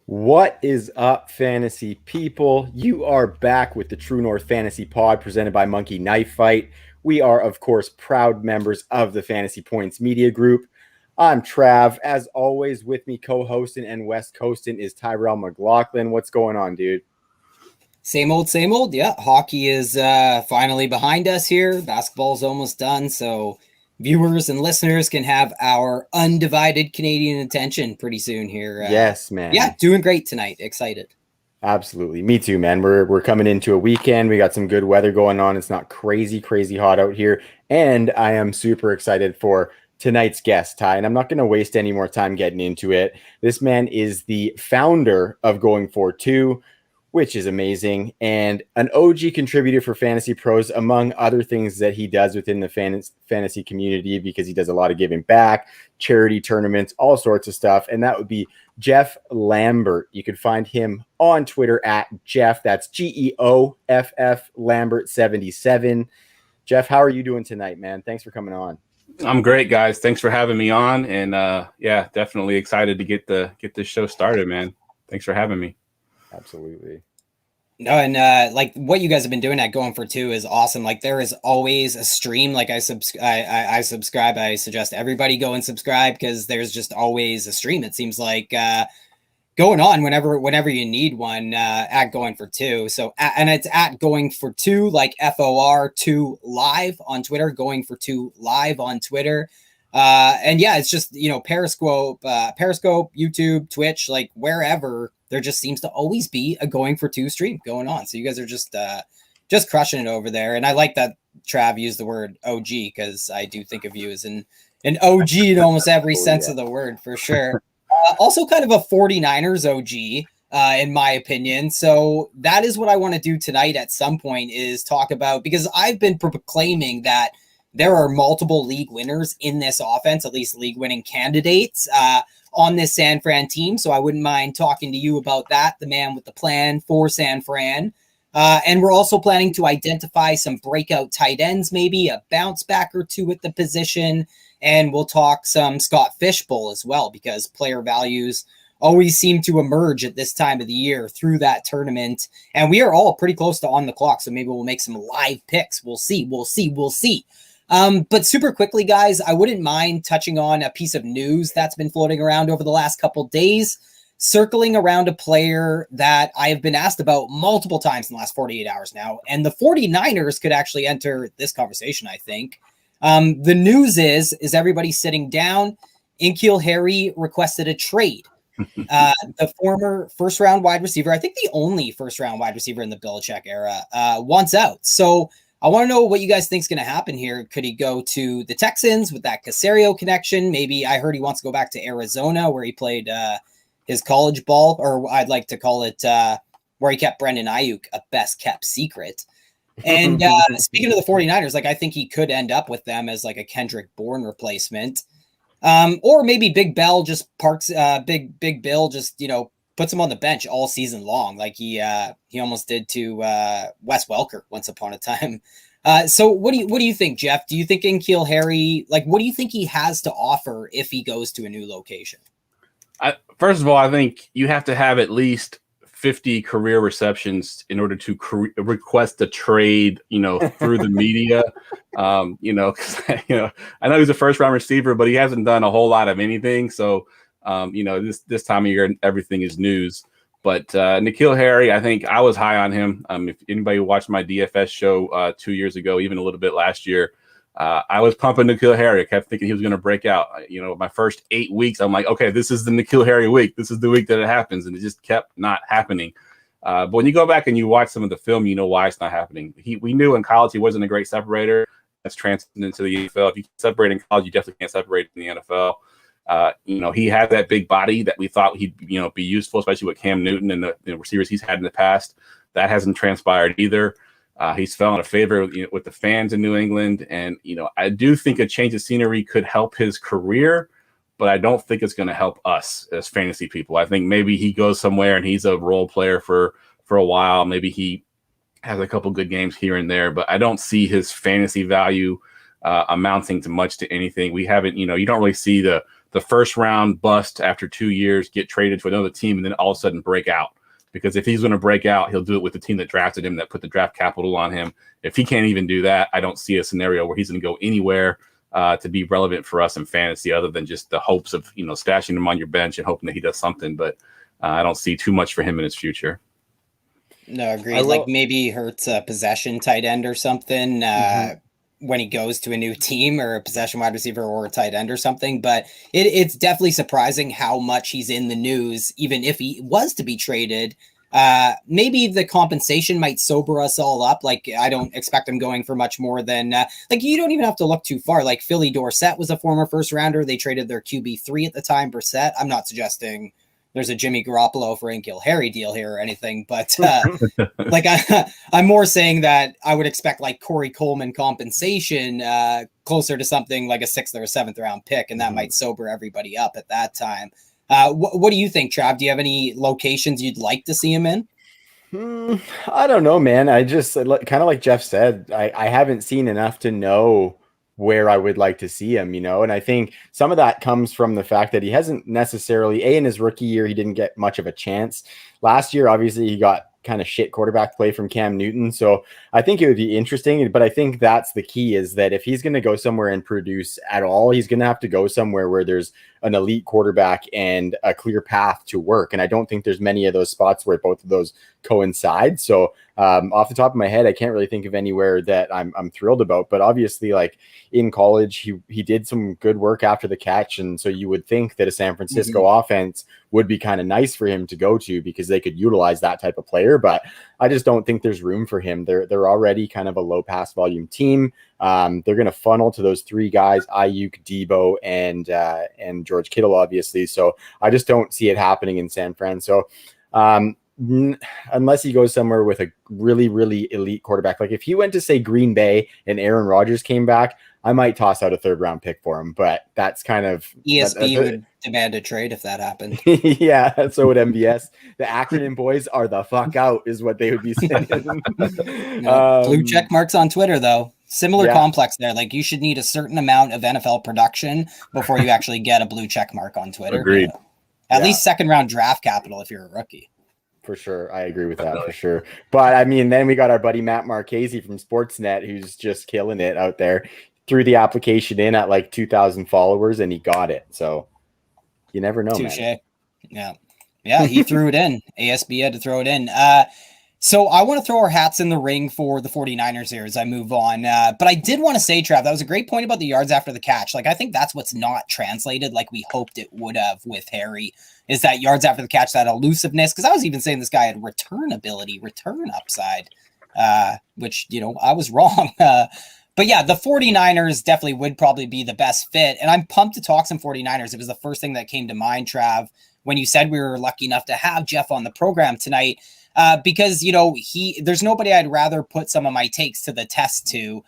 What is up, fantasy people? You are back with the True North Fantasy Pod presented by Monkey Knife Fight. We are, of course, proud members of the Fantasy Points Media Group. I'm Trav. As always, with me co-hosting and West Coasting is Tyrell McLaughlin. What's going on, dude? Same old, same old. Yeah, hockey is finally behind us here. Basketball's almost done, so viewers and listeners can have our undivided Canadian attention pretty soon here. Yes, man. Yeah, doing great tonight. Excited. Absolutely. Me too, man. We're coming into a weekend. We got some good weather going on. It's not crazy hot out here. And I am super excited for tonight's guest, Ty. And I'm not going to waste any more time getting into it. This man is the founder of Going For Two, which is amazing, and an OG contributor for Fantasy Pros, among other things that he does within the fantasy community, because he does a lot of giving back, charity tournaments, all sorts of stuff. And that would be Geoff Lambert. You could find him on Twitter at Geoff. That's Geoff Lambert 77. Geoff, how are you doing tonight, man? Thanks for coming on. I'm great, guys. Thanks for having me on. And yeah, definitely excited to get this show started, man. Thanks for having me. Absolutely. No, and like what you guys have been doing at Going For Two is awesome. Like there is always a stream. Like I subscribe. I suggest everybody go and subscribe because there's just always a stream. It seems like going on whenever you need one at Going For Two. So and it's at Going For Two, like FOR2 live on Twitter. Going For Two live on Twitter. And yeah, it's just Periscope, YouTube, Twitch, like wherever. There just seems to always be a Going For Two stream going on. So you guys are just crushing it over there. And I like that Trav used the word OG because I do think of you as an OG in almost every sense of the word, for sure. Also kind of a 49ers OG, in my opinion. So that is what I want to do tonight at some point, is talk about, because I've been proclaiming that there are multiple league winners in this offense, at least league winning candidates, on this San Fran team. So I wouldn't mind talking to you about that, the man with the plan for San Fran. And we're also planning to identify some breakout tight ends, maybe a bounce back or two at the position. And we'll talk some Scott Fishbowl as well, because player values always seem to emerge at this time of the year through that tournament. And we are all pretty close to on the clock. So maybe we'll make some live picks. We'll see. But super quickly, guys, I wouldn't mind touching on a piece of news that's been floating around over the last couple of days, circling around a player that I have been asked about multiple times in the last 48 hours now. And the 49ers could actually enter this conversation, I think. The news is everybody sitting down? N'Keal Harry requested a trade. The former first-round wide receiver, I think the only first-round wide receiver in the Belichick era, wants out. So I want to know what you guys think is going to happen here. Could he go to the Texans with that Caserio connection? Maybe I heard he wants to go back to Arizona where he played his college ball, or I'd like to call it where he kept Brendan Ayuk a best kept secret. And speaking of the 49ers, like I think he could end up with them as like a Kendrick Bourne replacement. Or maybe Big Bill just Big Bill just, puts him on the bench all season long, like he almost did to Wes Welker once upon a time. So what do you think, Geoff? Do you think N'Keal Harry, like, what do you think he has to offer if he goes to a new location? First of all, I think you have to have at least 50 career receptions in order to request a trade, through the media. Because I know he's a first round receiver, but he hasn't done a whole lot of anything. So this time of year, everything is news. But N'Keal Harry, I think I was high on him. If anybody watched my DFS show 2 years ago, even a little bit last year, I was pumping N'Keal Harry. I kept thinking he was going to break out. My first 8 weeks, I'm like, okay, this is the N'Keal Harry week. This is the week that it happens. And it just kept not happening. But when you go back and you watch some of the film, you know why it's not happening. We knew in college he wasn't a great separator. That's transferred into the NFL. If you can separate in college, you definitely can't separate in the NFL. He had that big body that we thought he'd, be useful, especially with Cam Newton and the receivers he's had in the past. That hasn't transpired either. He's fell out of favor with the fans in New England. And, I do think a change of scenery could help his career, but I don't think it's going to help us as fantasy people. I think maybe he goes somewhere and he's a role player for a while. Maybe he has a couple good games here and there, but I don't see his fantasy value amounting to much to anything. We haven't, you don't really see the the first round bust after 2 years, get traded to another team, and then all of a sudden break out. Because if he's going to break out, he'll do it with the team that drafted him, that put the draft capital on him. If he can't even do that, I don't see a scenario where he's going to go anywhere to be relevant for us in fantasy, other than just the hopes of, stashing him on your bench and hoping that he does something. But I don't see too much for him in his future. No, agreed. Like maybe Hurts a possession tight end or something when he goes to a new team, or a possession wide receiver or a tight end or something. But it's definitely surprising how much he's in the news, even if he was to be traded. Maybe the compensation might sober us all up. Like, I don't expect him going for much more than you don't even have to look too far. Like, Philly Dorsett was a former first rounder. They traded their QB3 at the time, Brissett. I'm not suggesting there's a Jimmy Garoppolo for N'Keal Harry deal here or anything, but I'm more saying that I would expect like Corey Coleman compensation closer to something like a 6th or a 7th round pick, and that might sober everybody up at that time. What do you think, Trav? Do you have any locations you'd like to see him in? I don't know, man. I just kind of like Geoff said, I haven't seen enough to know where I would like to see him, and I think some of that comes from the fact that he hasn't necessarily, in his rookie year, he didn't get much of a chance. Last year, obviously, he got kind of shit quarterback play from Cam Newton. So I think it would be interesting, but I think that's the key, is that if he's going to go somewhere and produce at all, he's going to have to go somewhere where there's an elite quarterback and a clear path to work. And I don't think there's many of those spots where both of those coincide. So off the top of my head, I can't really think of anywhere that I'm thrilled about, but obviously, like in college, he did some good work after the catch. And so you would think that a San Francisco offense would be kind of nice for him to go to, because they could utilize that type of player. But I just don't think there's room for him. They're already kind of a low pass volume team. They're going to funnel to those 3 guys, Ayuk, Debo, and George Kittle, obviously. So I just don't see it happening in San Fran. So unless he goes somewhere with a really, really elite quarterback, like if he went to, say, Green Bay and Aaron Rodgers came back, I might toss out a 3rd round pick for him. But that's kind of ESB would demand a trade if that happened. Yeah, so would MBS. The acronym boys are the fuck out, is what they would be saying. Blue check marks on Twitter, though. Similar complex there. Like, you should need a certain amount of NFL production before you actually get a blue check mark on Twitter. Agreed. At least 2nd round draft capital if you're a rookie. For sure. I agree with that for sure. But I mean, then we got our buddy Matt Marchese from Sportsnet, who's just killing it out there. Threw the application in at like 2,000 followers and he got it. So you never know, man. Yeah, he threw it in. ASB had to throw it in. So I want to throw our hats in the ring for the 49ers here as I move on. But I did want to say, Trav, that was a great point about the yards after the catch. Like, I think that's what's not translated like we hoped it would have with Harry, is that yards after the catch, that elusiveness. Because I was even saying this guy had return ability, return upside, which, I was wrong. But yeah, the 49ers definitely would probably be the best fit. And I'm pumped to talk some 49ers. It was the first thing that came to mind, Trav, when you said we were lucky enough to have Geoff on the program tonight. Because, there's nobody I'd rather put some of my takes to the test to,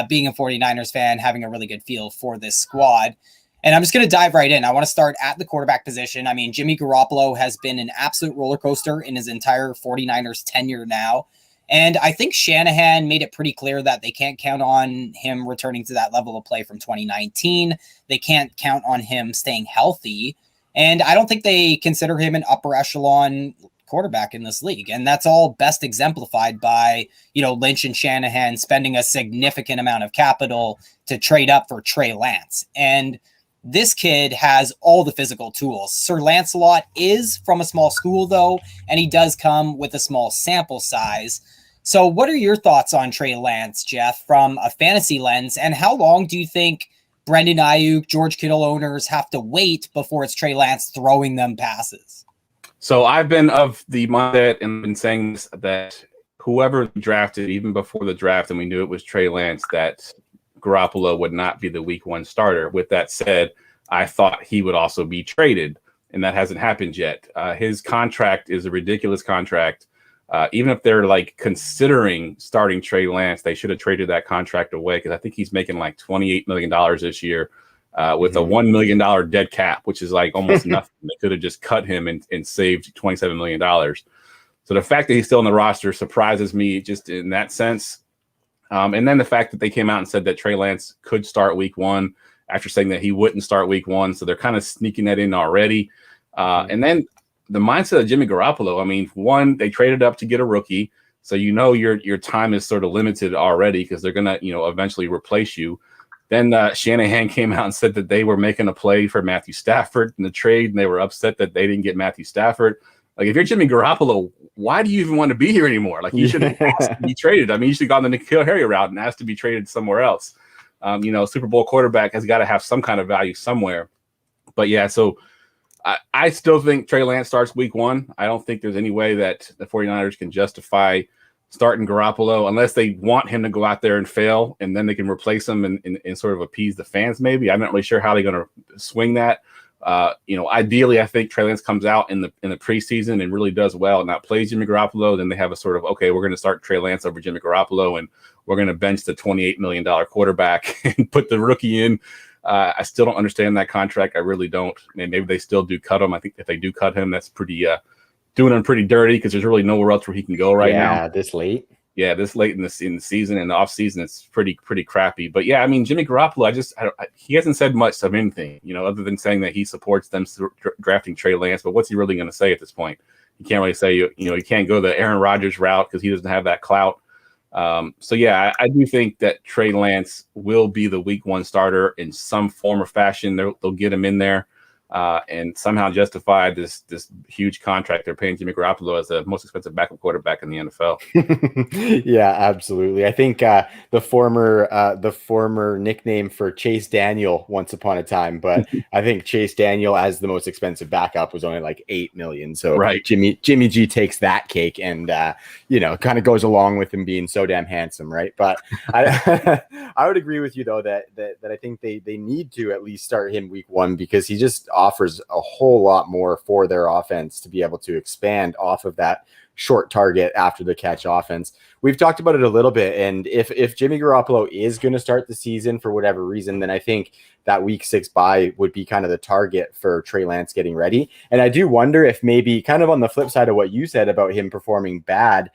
being a 49ers fan, having a really good feel for this squad. And I'm just going to dive right in. I want to start at the quarterback position. I mean, Jimmy Garoppolo has been an absolute roller coaster in his entire 49ers tenure now. And I think Shanahan made it pretty clear that they can't count on him returning to that level of play from 2019. They can't count on him staying healthy. And I don't think they consider him an upper echelon quarterback in this league. And that's all best exemplified by, Lynch and Shanahan spending a significant amount of capital to trade up for Trey Lance. And this kid has all the physical tools. Sir Lancelot is from a small school, though, and he does come with a small sample size. So what are your thoughts on Trey Lance, Geoff, from a fantasy lens? And how long do you think Brendan Ayuk, George Kittle owners have to wait before it's Trey Lance throwing them passes? So I've been of the mindset and been saying this, that whoever drafted, even before the draft, and we knew it was Trey Lance, that Garoppolo would not be the week 1 starter. With that said, I thought he would also be traded, and that hasn't happened yet. His contract is a ridiculous contract. Even if they're like considering starting Trey Lance, they should have traded that contract away, because I think he's making like $28 million this year with a $1 million dead cap, which is like almost nothing. They could have just cut him and saved $27 million. So the fact that he's still on the roster surprises me just in that sense. And then the fact that they came out and said that Trey Lance could start week 1 after saying that he wouldn't start week 1. So they're kind of sneaking that in already. And then the mindset of Jimmy Garoppolo, I mean, one, they traded up to get a rookie. So your time is sort of limited already because they're going to, eventually replace you. Then Shanahan came out and said that they were making a play for Matthew Stafford in the trade, and they were upset that they didn't get Matthew Stafford. Like, if you're Jimmy Garoppolo, why do you even want to be here anymore? Like, you should have asked to be traded. I mean, you should have gone the N'Keal Harry route and asked to be traded somewhere else. Super Bowl quarterback has got to have some kind of value somewhere. But yeah, so I still think Trey Lance starts week 1. I don't think there's any way that the 49ers can justify starting Garoppolo unless they want him to go out there and fail, and then they can replace him and sort of appease the fans. Maybe I'm not really sure how they're going to swing that. Ideally, I think Trey Lance comes out in the preseason and really does well and not plays Jimmy Garoppolo. Then they have a sort of, okay, we're going to start Trey Lance over Jimmy Garoppolo, and we're going to bench the $28 million quarterback and put the rookie in. I still don't understand that contract. I really don't. And maybe they still do cut him. I think if they do cut him, that's pretty doing him pretty dirty because there's really nowhere else where he can go now. Yeah, this late. Yeah, this late in the season and the off season, it's pretty crappy. But yeah, I mean, Jimmy Garoppolo, he hasn't said much of anything, other than saying that he supports them drafting Trey Lance. But what's he really going to say at this point? He can't really say, he can't go the Aaron Rodgers route because he doesn't have that clout. So yeah, I do think that Trey Lance will be the week 1 starter in some form or fashion. They'll get him in there. And somehow justify this huge contract they're paying Jimmy Garoppolo as the most expensive backup quarterback in the NFL. Yeah, absolutely. I think the former nickname for Chase Daniel once upon a time, but I think Chase Daniel as the most expensive backup was only like $8 million. So right. Jimmy G takes that cake and kind of goes along with him being so damn handsome, right? But I would agree with you though that I think they need to at least start him week 1 because he just offers a whole lot more for their offense to be able to expand off of that short target after the catch offense. We've talked about it a little bit, and if Jimmy Garoppolo is going to start the season for whatever reason, then I think that week 6 bye would be kind of the target for Trey Lance getting ready. And I do wonder if maybe kind of on the flip side of what you said about him performing bad,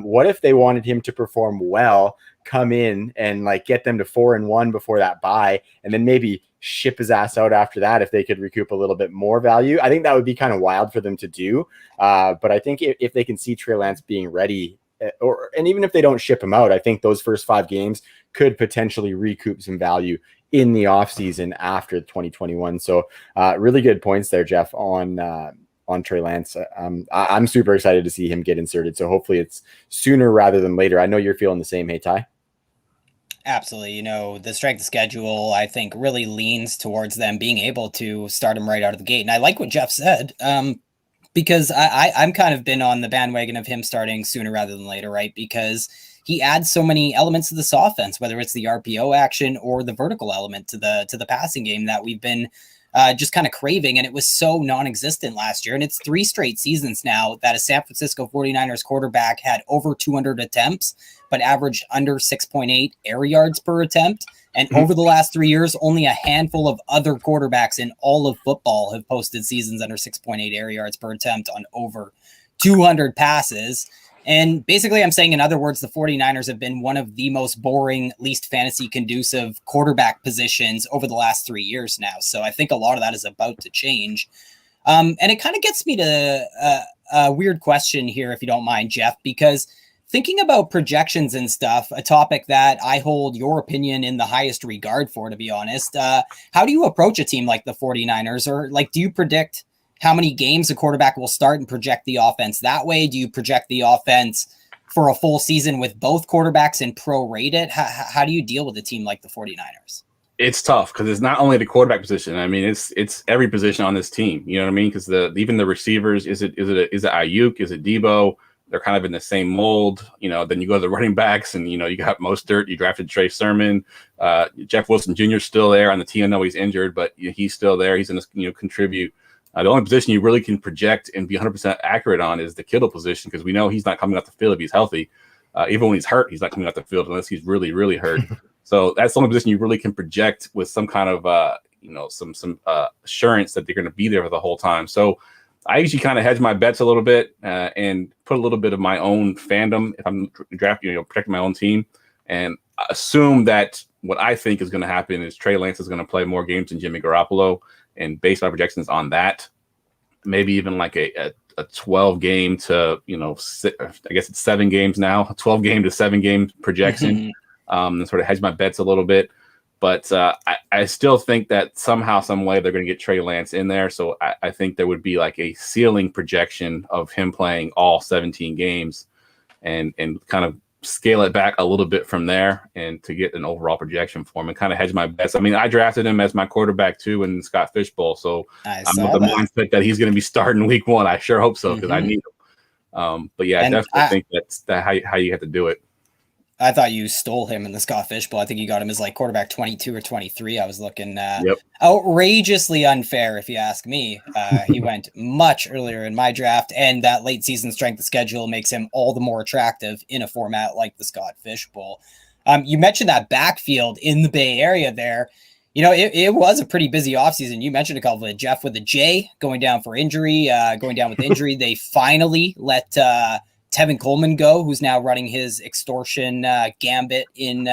what if they wanted him to perform well, come in and like get them to 4-1 before that bye, and then maybe ship his ass out after that if they could recoup a little bit more value. I think that would be kind of wild for them to do. But I think if they can see Trey Lance being ready, and even if they don't ship him out, I think those first 5 games could potentially recoup some value in the offseason after 2021. So really good points there, Geoff, on Trey Lance. I'm super excited to see him get inserted. So hopefully it's sooner rather than later. I know you're feeling the same. Hey, Ty? Absolutely. The strength of schedule, I think, really leans towards them being able to start him right out of the gate. And I like what Geoff said, because I'm kind of been on the bandwagon of him starting sooner rather than later, right? Because he adds so many elements to this offense, whether it's the RPO action or the vertical element to the passing game that we've been just kind of craving. And it was so non-existent last year. And it's 3 straight seasons now that a San Francisco 49ers quarterback had over 200 attempts, but averaged under 6.8 air yards per attempt. And over the last 3 years, only a handful of other quarterbacks in all of football have posted seasons under 6.8 air yards per attempt on over 200 passes. And basically, I'm saying, in other words, the 49ers have been one of the most boring, least fantasy conducive quarterback positions over the last 3 years now. So I think a lot of that is about to change. And it kind of gets me to a weird question here, if you don't mind, Geoff, because thinking about projections and stuff, a topic that I hold your opinion in the highest regard for, to be honest, how do you approach a team like the 49ers? Or do you predict how many games a quarterback will start and project the offense that way? Do you project the offense for a full season with both quarterbacks and prorate it? How do you deal with a team like the 49ers? It's tough because it's not only the quarterback position. I mean, it's every position on this team. You know what I mean? Because even the receivers, is it Ayuk? Is it Debo? They're kind of in the same mold. Then you go to the running backs, and you got Mostert. You drafted Trey Sermon. Jeff Wilson Jr. is still there on the team. I know he's injured, but he's still there. He's going to contribute. The only position you really can project and be 100% accurate on is the Kittle position, because we know he's not coming off the field if he's healthy. Even when he's hurt, he's not coming off the field unless he's really, really hurt. So that's the only position you really can project with some kind of, some assurance that they're going to be there for the whole time. So I usually kind of hedge my bets a little bit and put a little bit of my own fandom if I'm drafting, protecting my own team, and assume that what I think is going to happen is Trey Lance is going to play more games than Jimmy Garoppolo, and based on projections on that, maybe even like a 12 game to, I guess it's 7 games now, a 12 game to 7 game projection, and sort of hedge my bets a little bit. But I still think that somehow, some way, they're going to get Trey Lance in there. So I think there would be like a ceiling projection of him playing all 17 games, and kind of scale it back a little bit from there, and to get an overall projection for him and kind of hedge my bets. I mean, I drafted him as my quarterback too in Scott Fishbowl, so I'm with the mindset that he's going to be starting week 1. I sure hope so, because I need him. But yeah, I definitely think that's how you have to do it. I thought you stole him in the Scott Fishbowl. I think you got him as like quarterback 22 or 23. I was looking outrageously unfair, if you ask me. He went much earlier in my draft, and that late season strength of schedule makes him all the more attractive in a format like the Scott Fishbowl. You mentioned that backfield in the Bay Area there. It was a pretty busy offseason. You mentioned a couple of it. Geoff with a J going down with injury. They finally let Tevin Coleman go, who's now running his extortion gambit in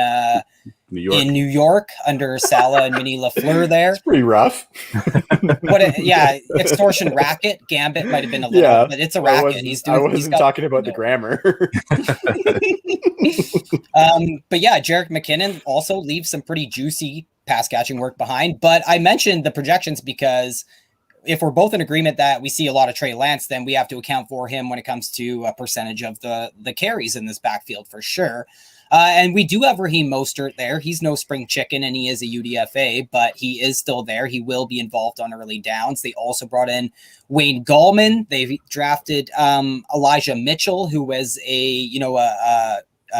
New York under Saleh and Minnie LaFleur there. It's pretty rough. Extortion racket. Gambit might have been a little, but it's a racket. I wasn't talking about the grammar. But yeah, Jerick McKinnon also leaves some pretty juicy pass catching work behind. But I mentioned the projections because if we're both in agreement that we see a lot of Trey Lance, then we have to account for him when it comes to a percentage of the carries in this backfield for sure. And we do have Raheem Mostert there. He's no spring chicken and he is a UDFA, but he is still there. He will be involved on early downs. They also brought in Wayne Gallman. They've drafted Elijah Mitchell, who was a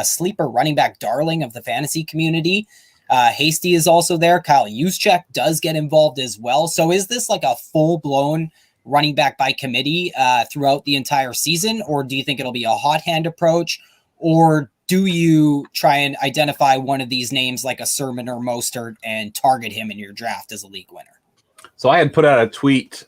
sleeper running back darling of the fantasy community. Hasty is also there. Kyle Juszczyk does get involved as well. So is this like a full-blown running back by committee throughout the entire season, or do you think it'll be a hot hand approach, or do you try and identify one of these names like a Sermon or Mostert and target him in your draft as a league winner? So I had put out a tweet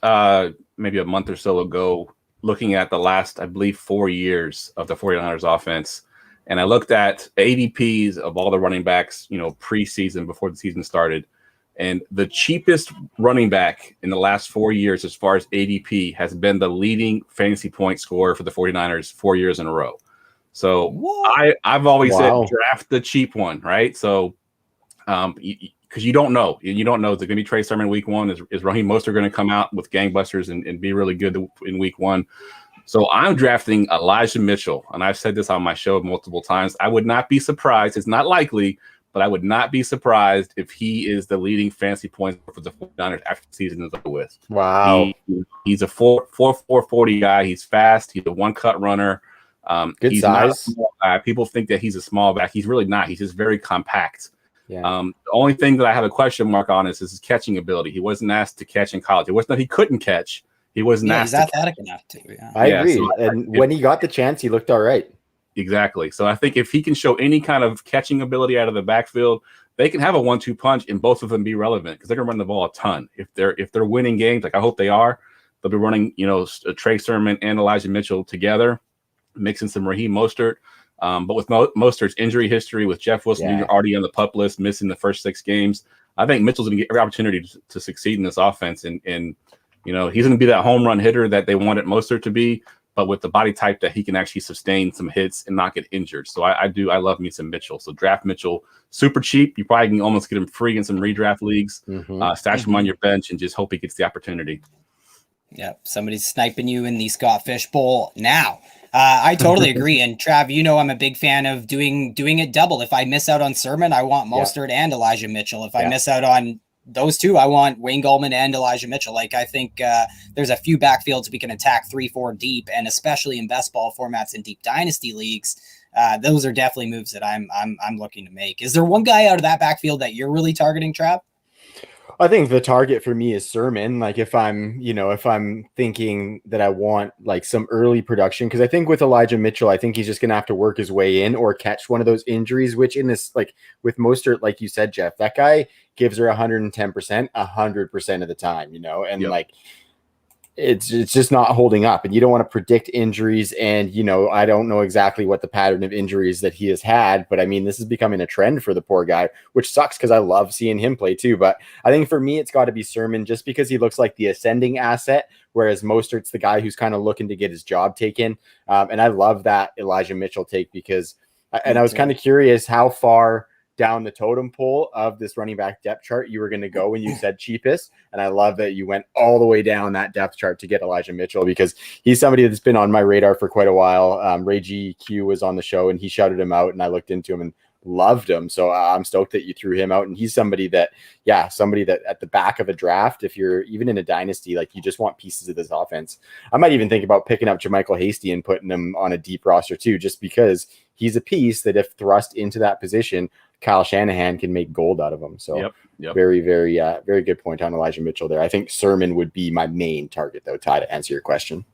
maybe a month or so ago looking at the last, I believe, 4 years of the 49ers offense. And I looked at ADPs of all the running backs, preseason before the season started. And the cheapest running back in the last 4 years, as far as ADP, has been the leading fantasy point scorer for the 49ers 4 years in a row. So I've always said draft the cheap one, right? So because you don't know. Is it going to be Trey Sermon week 1? Is Raheem Mostert going to come out with gangbusters and be really good in week 1? So I'm drafting Elijah Mitchell, and I've said this on my show multiple times. I would not be surprised. It's not likely, but I would not be surprised if he is the leading fantasy points for the 49ers after the season is over with. Wow. He's a 4.40 guy. He's fast. He's a one-cut runner. Good size. People think that he's a small back. He's really not. He's just very compact. Yeah. The only thing that I have a question mark on is his catching ability. He wasn't asked to catch in college. It wasn't that he couldn't catch. He wasn't asked. He's athletic enough to. Yeah. I agree. So when he got the chance, he looked all right. Exactly. So I think if he can show any kind of catching ability out of the backfield, they can have a 1-2 punch and both of them be relevant because they're going to run the ball a ton. If they're winning games, like I hope they are, they'll be running, Trey Sermon and Elijah Mitchell together, mixing some Raheem Mostert. But with Mostert's injury history, with Jeff Wilson Jr. already on the PUP list, missing the first 6 games, I think Mitchell's going to get every opportunity to succeed in this offense. And he's going to be that home run hitter that they wanted Mostert to be, but with the body type that he can actually sustain some hits and not get injured. So I love me some Mitchell. So draft Mitchell, super cheap. You probably can almost get him free in some redraft leagues. Stash him on your bench and just hope he gets the opportunity. Yeah, somebody's sniping you in the Scott Fishbowl now. I totally agree. And Trav, I'm a big fan of doing it double. If I miss out on Sermon, I want Mostert and Elijah Mitchell. If I miss out on those two, I want Wayne Gallman and Elijah Mitchell. Like, I think there's a few backfields we can attack 3-4 deep, and especially in best ball formats in deep dynasty leagues. Those are definitely moves that I'm looking to make. Is there one guy out of that backfield that you're really targeting, Trav? I think the target for me is Sermon. Like if I'm thinking that I want like some early production, because I think with Elijah Mitchell, I think he's just going to have to work his way in or catch one of those injuries, which in this, like with Mostert, like you said, Geoff, that guy gives her 110%, 100% of the time, and like it's just not holding up, and you don't want to predict injuries. And I don't know exactly what the pattern of injuries that he has had, but I mean, this is becoming a trend for the poor guy, which sucks because I love seeing him play too. But I think for me, it's got to be Sermon, just because he looks like the ascending asset, whereas Mostert's the guy who's kind of looking to get his job taken. And I love that Elijah Mitchell take, because, and I was kind of curious how far down the totem pole of this running back depth chart you were going to go when you said cheapest. And I love that you went all the way down that depth chart to get Elijah Mitchell, because he's somebody that's been on my radar for quite a while. Ray GQ was on the show and he shouted him out, and I looked into him and loved him. So I'm stoked that you threw him out. And he's somebody that at the back of a draft, if you're even in a dynasty, like, you just want pieces of this offense. I might even think about picking up Jermichael Hasty and putting him on a deep roster too, just because he's a piece that, if thrust into that position, Kyle Shanahan can make gold out of him. So yep. Very, very, very good point on Elijah Mitchell there. I think Sermon would be my main target, though, Ty, to answer your question.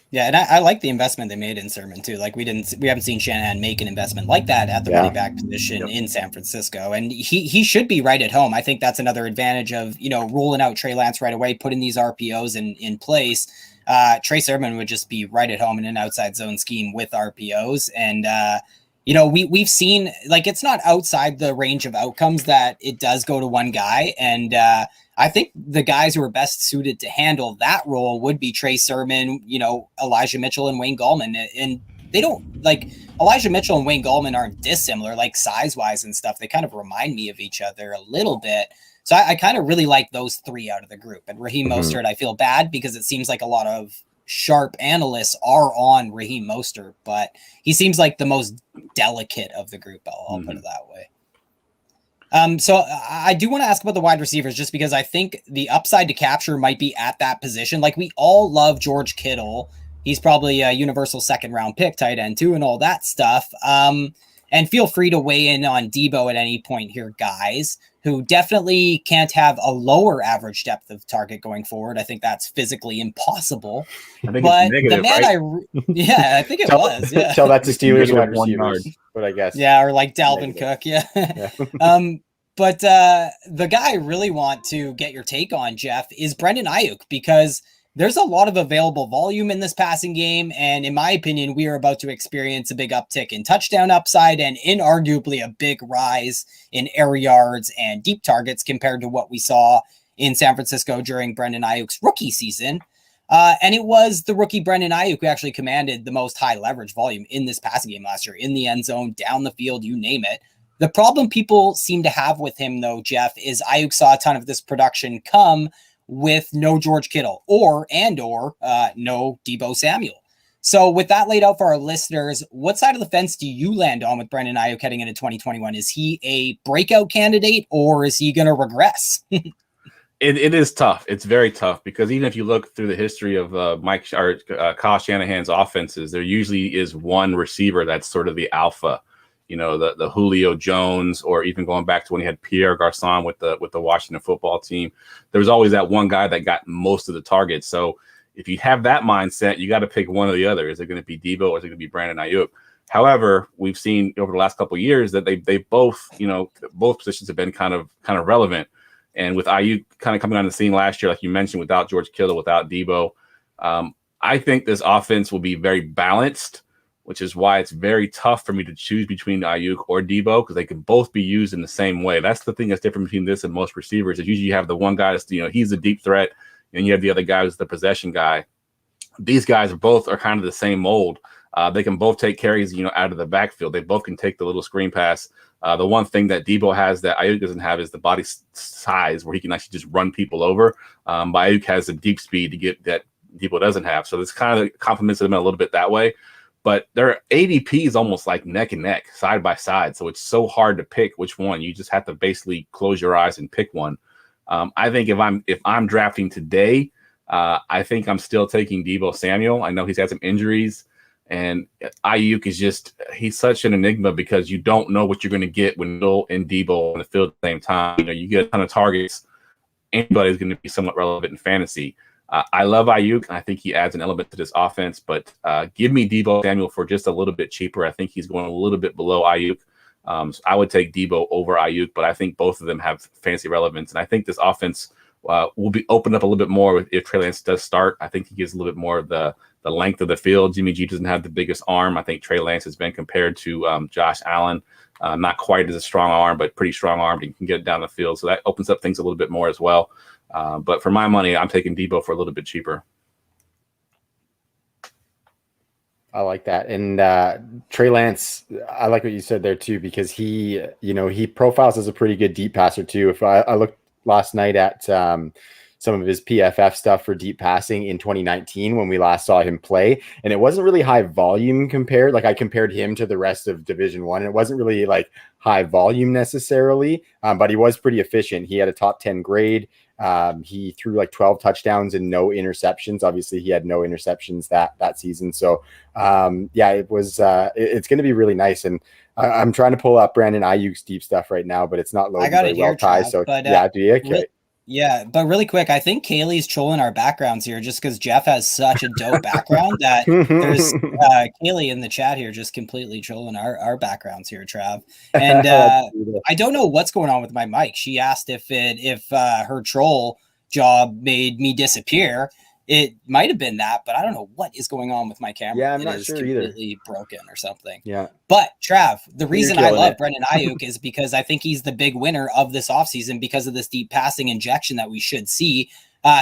Yeah, and I like the investment they made in Sermon too. Like, we haven't seen Shanahan make an investment like that at the running back position in San Francisco, and he should be right at home. I think that's another advantage of rolling out Trey Lance right away, putting these RPOs in place. Trey Sermon would just be right at home in an outside zone scheme with RPOs, and we've seen, like, it's not outside the range of outcomes that it does go to one guy, and I think the guys who are best suited to handle that role would be Trey Sermon, Elijah Mitchell and Wayne Gallman. And they don't, like, Elijah Mitchell and Wayne Gallman aren't dissimilar, like, size-wise and stuff. They kind of remind me of each other a little bit. So I kind of really like those three out of the group. And Raheem Mostert, I feel bad because it seems like a lot of sharp analysts are on Raheem Mostert, but he seems like the most delicate of the group. I'll put it that way. So I do want to ask about the wide receivers, just because I think the upside to capture might be at that position. Like, we all love George Kittle. He's probably a universal second round pick, tight end too, and all that stuff. And feel free to weigh in on Debo at any point here, guys, who definitely can't have a lower average depth of target going forward. I think that's physically impossible. I think it's negative, right? I think it was. Yeah. Tell that to Steelers wide receivers, but I guess. Yeah, or like Dalvin Cook. Yeah. But the guy I really want to get your take on, Geoff, is Brandon Ayuk, because there's a lot of available volume in this passing game. And in my opinion, we are about to experience a big uptick in touchdown upside and inarguably a big rise in air yards and deep targets compared to what we saw in San Francisco during Brandon Ayuk's rookie season. And it was the rookie Brandon Ayuk who actually commanded the most high leverage volume in this passing game last year, in the end zone, down the field, you name it. The problem people seem to have with him, though, Geoff, is Ayuk saw a ton of this production come with no George Kittle or no Deebo Samuel. So with that laid out for our listeners, what side of the fence do you land on with Brandon Ayuk heading into 2021? Is he a breakout candidate, or is he going to regress? It is tough. It's very tough, because even if you look through the history of Kyle Shanahan's offenses, there usually is one receiver that's sort of the alpha. The Julio Jones, or even going back to when he had Pierre Garçon with the Washington football team, there was always that one guy that got most of the targets. So if you have that mindset, you got to pick one or the other. Is it going to be Deebo, or is it going to be Brandon Ayuk? However, we've seen over the last couple of years that they both, both positions have been kind of relevant. And with Ayuk kind of coming on the scene last year, like you mentioned, without George Kittle, without Deebo, I think this offense will be very balanced, which is why it's very tough for me to choose between Ayuk or Deebo, because they can both be used in the same way. That's the thing that's different between this and most receivers, is usually you have the one guy that's, he's a deep threat, and you have the other guy who's the possession guy. These guys are kind of the same mold. They can both take carries, out of the backfield. They both can take the little screen pass. The one thing that Deebo has that Ayuk doesn't have is the body size, where he can actually just run people over. But Ayuk has the deep speed to get that Deebo doesn't have. So this kind of complements them a little bit that way. But their ADP is almost like neck and neck, side by side. So it's so hard to pick which one. You just have to basically close your eyes and pick one. I think if I'm drafting today, I think I'm still taking Deebo Samuel. I know he's had some injuries, and Ayuk is he's such an enigma, because you don't know what you're going to get when Bill and Deebo on the field at the same time. You get a ton of targets. Anybody's going to be somewhat relevant in fantasy. I love Ayuk, and I think he adds an element to this offense, but give me Deebo Samuel for just a little bit cheaper. I think he's going a little bit below Ayuk. So I would take Deebo over Ayuk, but I think both of them have fantasy relevance, and I think this offense will be opened up a little bit more if Trey Lance does start. I think he gives a little bit more of the length of the field. Jimmy G doesn't have the biggest arm. I think Trey Lance has been compared to Josh Allen. Not quite as a strong arm, but pretty strong arm. You can get it down the field. So that opens up things a little bit more as well. But for my money, I'm taking Debo for a little bit cheaper. I like that. And Trey Lance, I like what you said there too, because he profiles as a pretty good deep passer too. If I looked last night at some of his PFF stuff for deep passing in 2019 when we last saw him play, and it wasn't really high volume compared. Like I compared him to the rest of Division One, and it wasn't really like high volume necessarily, but he was pretty efficient. He had a top 10 grade. He threw like 12 touchdowns and no interceptions. Obviously he had no interceptions that season. So it was it's going to be really nice. And I'm trying to pull up Brandon Ayuk's deep stuff right now, but it's not loading very well, Ty. So do you? Okay. Yeah, but really quick, I think Kaylee's trolling our backgrounds here just because Geoff has such a dope background that there's Kaylee in the chat here just completely trolling our backgrounds here, Trav. And I don't know what's going on with my mic. She asked if her troll job made me disappear. It might have been that, but I don't know what is going on with my camera. Yeah, I'm not sure either. Completely broken or something. Yeah. But Trav, the reason I love Brendan Ayuk is because I think he's the big winner of this offseason because of this deep passing injection that we should see.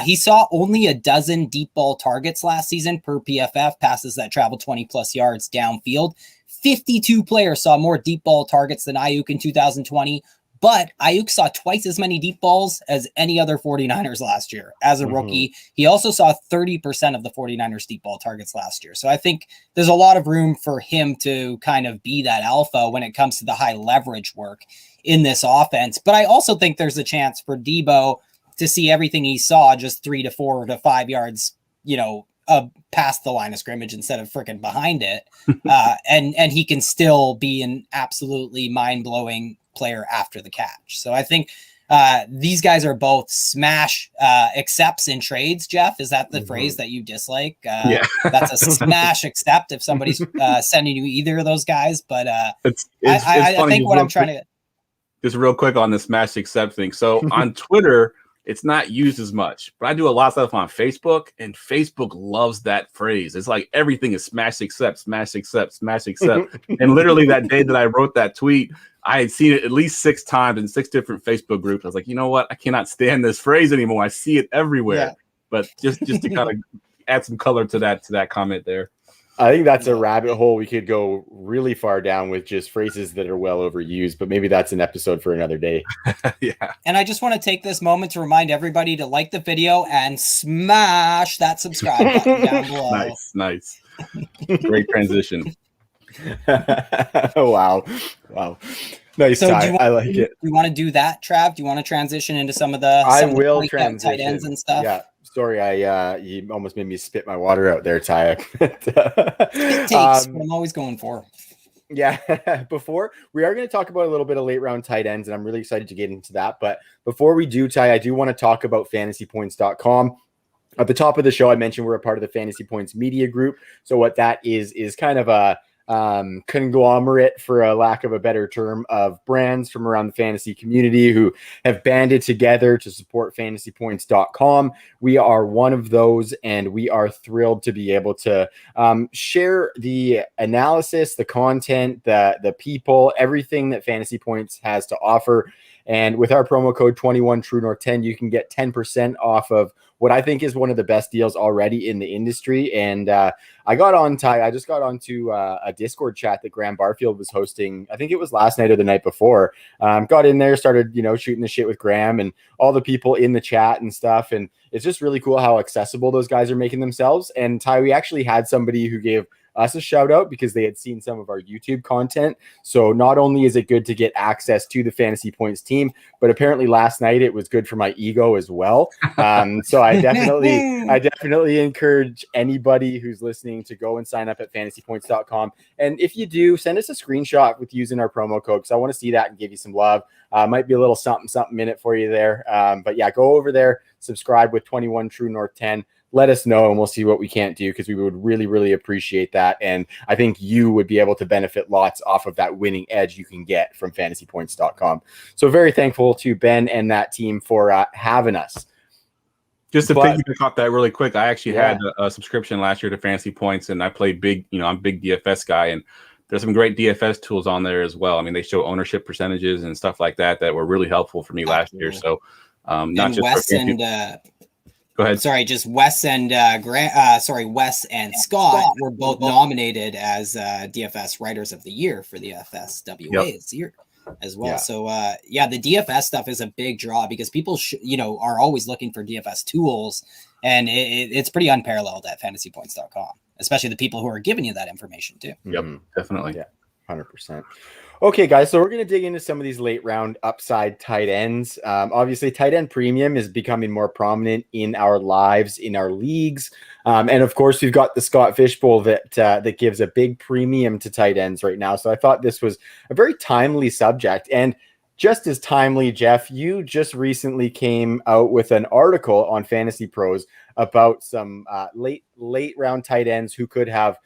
He saw only a dozen deep ball targets last season per PFF, passes that travel 20 plus yards downfield. 52 players saw more deep ball targets than Ayuk in 2020. But Ayuk saw twice as many deep balls as any other 49ers last year as a rookie. He also saw 30% of the 49ers deep ball targets last year. So I think there's a lot of room for him to kind of be that alpha when it comes to the high leverage work in this offense. But I also think there's a chance for Debo to see everything he saw just 3 to 4 to 5 yards, past the line of scrimmage instead of freaking behind it. And he can still be an absolutely mind-blowing player after the catch. So I think these guys are both smash accepts in trades. Geoff, is that the phrase that you dislike? Yeah, that's a smash accept if somebody's sending you either of those guys. But it's I think what I'm trying to just real quick on the smash accept thing. So on Twitter, it's not used as much, but I do a lot of stuff on Facebook, and Facebook loves that phrase. It's like everything is smash accept, smash accept, smash accept. And literally that day that I wrote that tweet, I had seen it at least 6 times in 6 different Facebook groups. I was like, you know what? I cannot stand this phrase anymore. I see it everywhere. Yeah. But just to kind of add some color to that comment there. I think that's a rabbit hole we could go really far down with, just phrases that are well overused, but maybe that's an episode for another day. Yeah. And I just want to take this moment to remind everybody to like the video and smash that subscribe button down below. Nice. Great transition. Wow. Nice. So I like it. Do you want to do that, Trav? Do you want to transition into some of the tight ends and stuff? Yeah. Sorry, you almost made me spit my water out there, Ty. It takes what I'm always going for. Yeah. Before we are going to talk about a little bit of late round tight ends, and I'm really excited to get into that. But before we do, Ty, I do want to talk about fantasypoints.com. At the top of the show, I mentioned we're a part of the Fantasy Points Media Group. So what that is kind of a conglomerate, for a lack of a better term, of brands from around the fantasy community who have banded together to support fantasypoints.com. We are one of those, and we are thrilled to be able to share the analysis, the content, the people, everything that Fantasy Points has to offer. And with our promo code 21TrueNorth10, you can get 10% off of what I think is one of the best deals already in the industry. And I just got onto a Discord chat that Graham Barfield was hosting. I think it was last night or the night before. Got in there, started, shooting the shit with Graham and all the people in the chat and stuff. And it's just really cool how accessible those guys are making themselves. And Ty, we actually had somebody who gave us a shout out because they had seen some of our YouTube content. So not only is it good to get access to the Fantasy Points team, but apparently last night it was good for my ego as well. So I definitely encourage anybody who's listening to go and sign up at fantasypoints.com. And if you do, send us a screenshot with using our promo code, because I want to see that and give you some love. Might be a little something in it for you there. But yeah, go over there, subscribe with 21 True North 10. Let us know, and we'll see what we can't do, because we would really, really appreciate that. And I think you would be able to benefit lots off of that winning edge you can get from fantasypoints.com. So very thankful to Ben and that team for having us. Just to piggyback off that really quick, I actually had a subscription last year to Fantasy Points, and I played big. I'm a big DFS guy, and there's some great DFS tools on there as well. I mean, they show ownership percentages and stuff like that were really helpful for me last year. So, not just Wes and go ahead. Sorry, just Wes and Wes and Scott were both nominated as DFS Writers of the Year for the FSWA this year as well. So the DFS stuff is a big draw because people are always looking for DFS tools, and it's pretty unparalleled at fantasypoints.com, especially the people who are giving you that information too. Yep, definitely. Yeah, 100%. Okay, guys, so we're going to dig into some of these late round upside tight ends. Obviously, tight end premium is becoming more prominent in our lives, in our leagues. And of course, we've got the Scott Fishbowl that gives a big premium to tight ends right now. So I thought this was a very timely subject. And just as timely, Geoff, you just recently came out with an article on Fantasy Pros about some late round tight ends who could have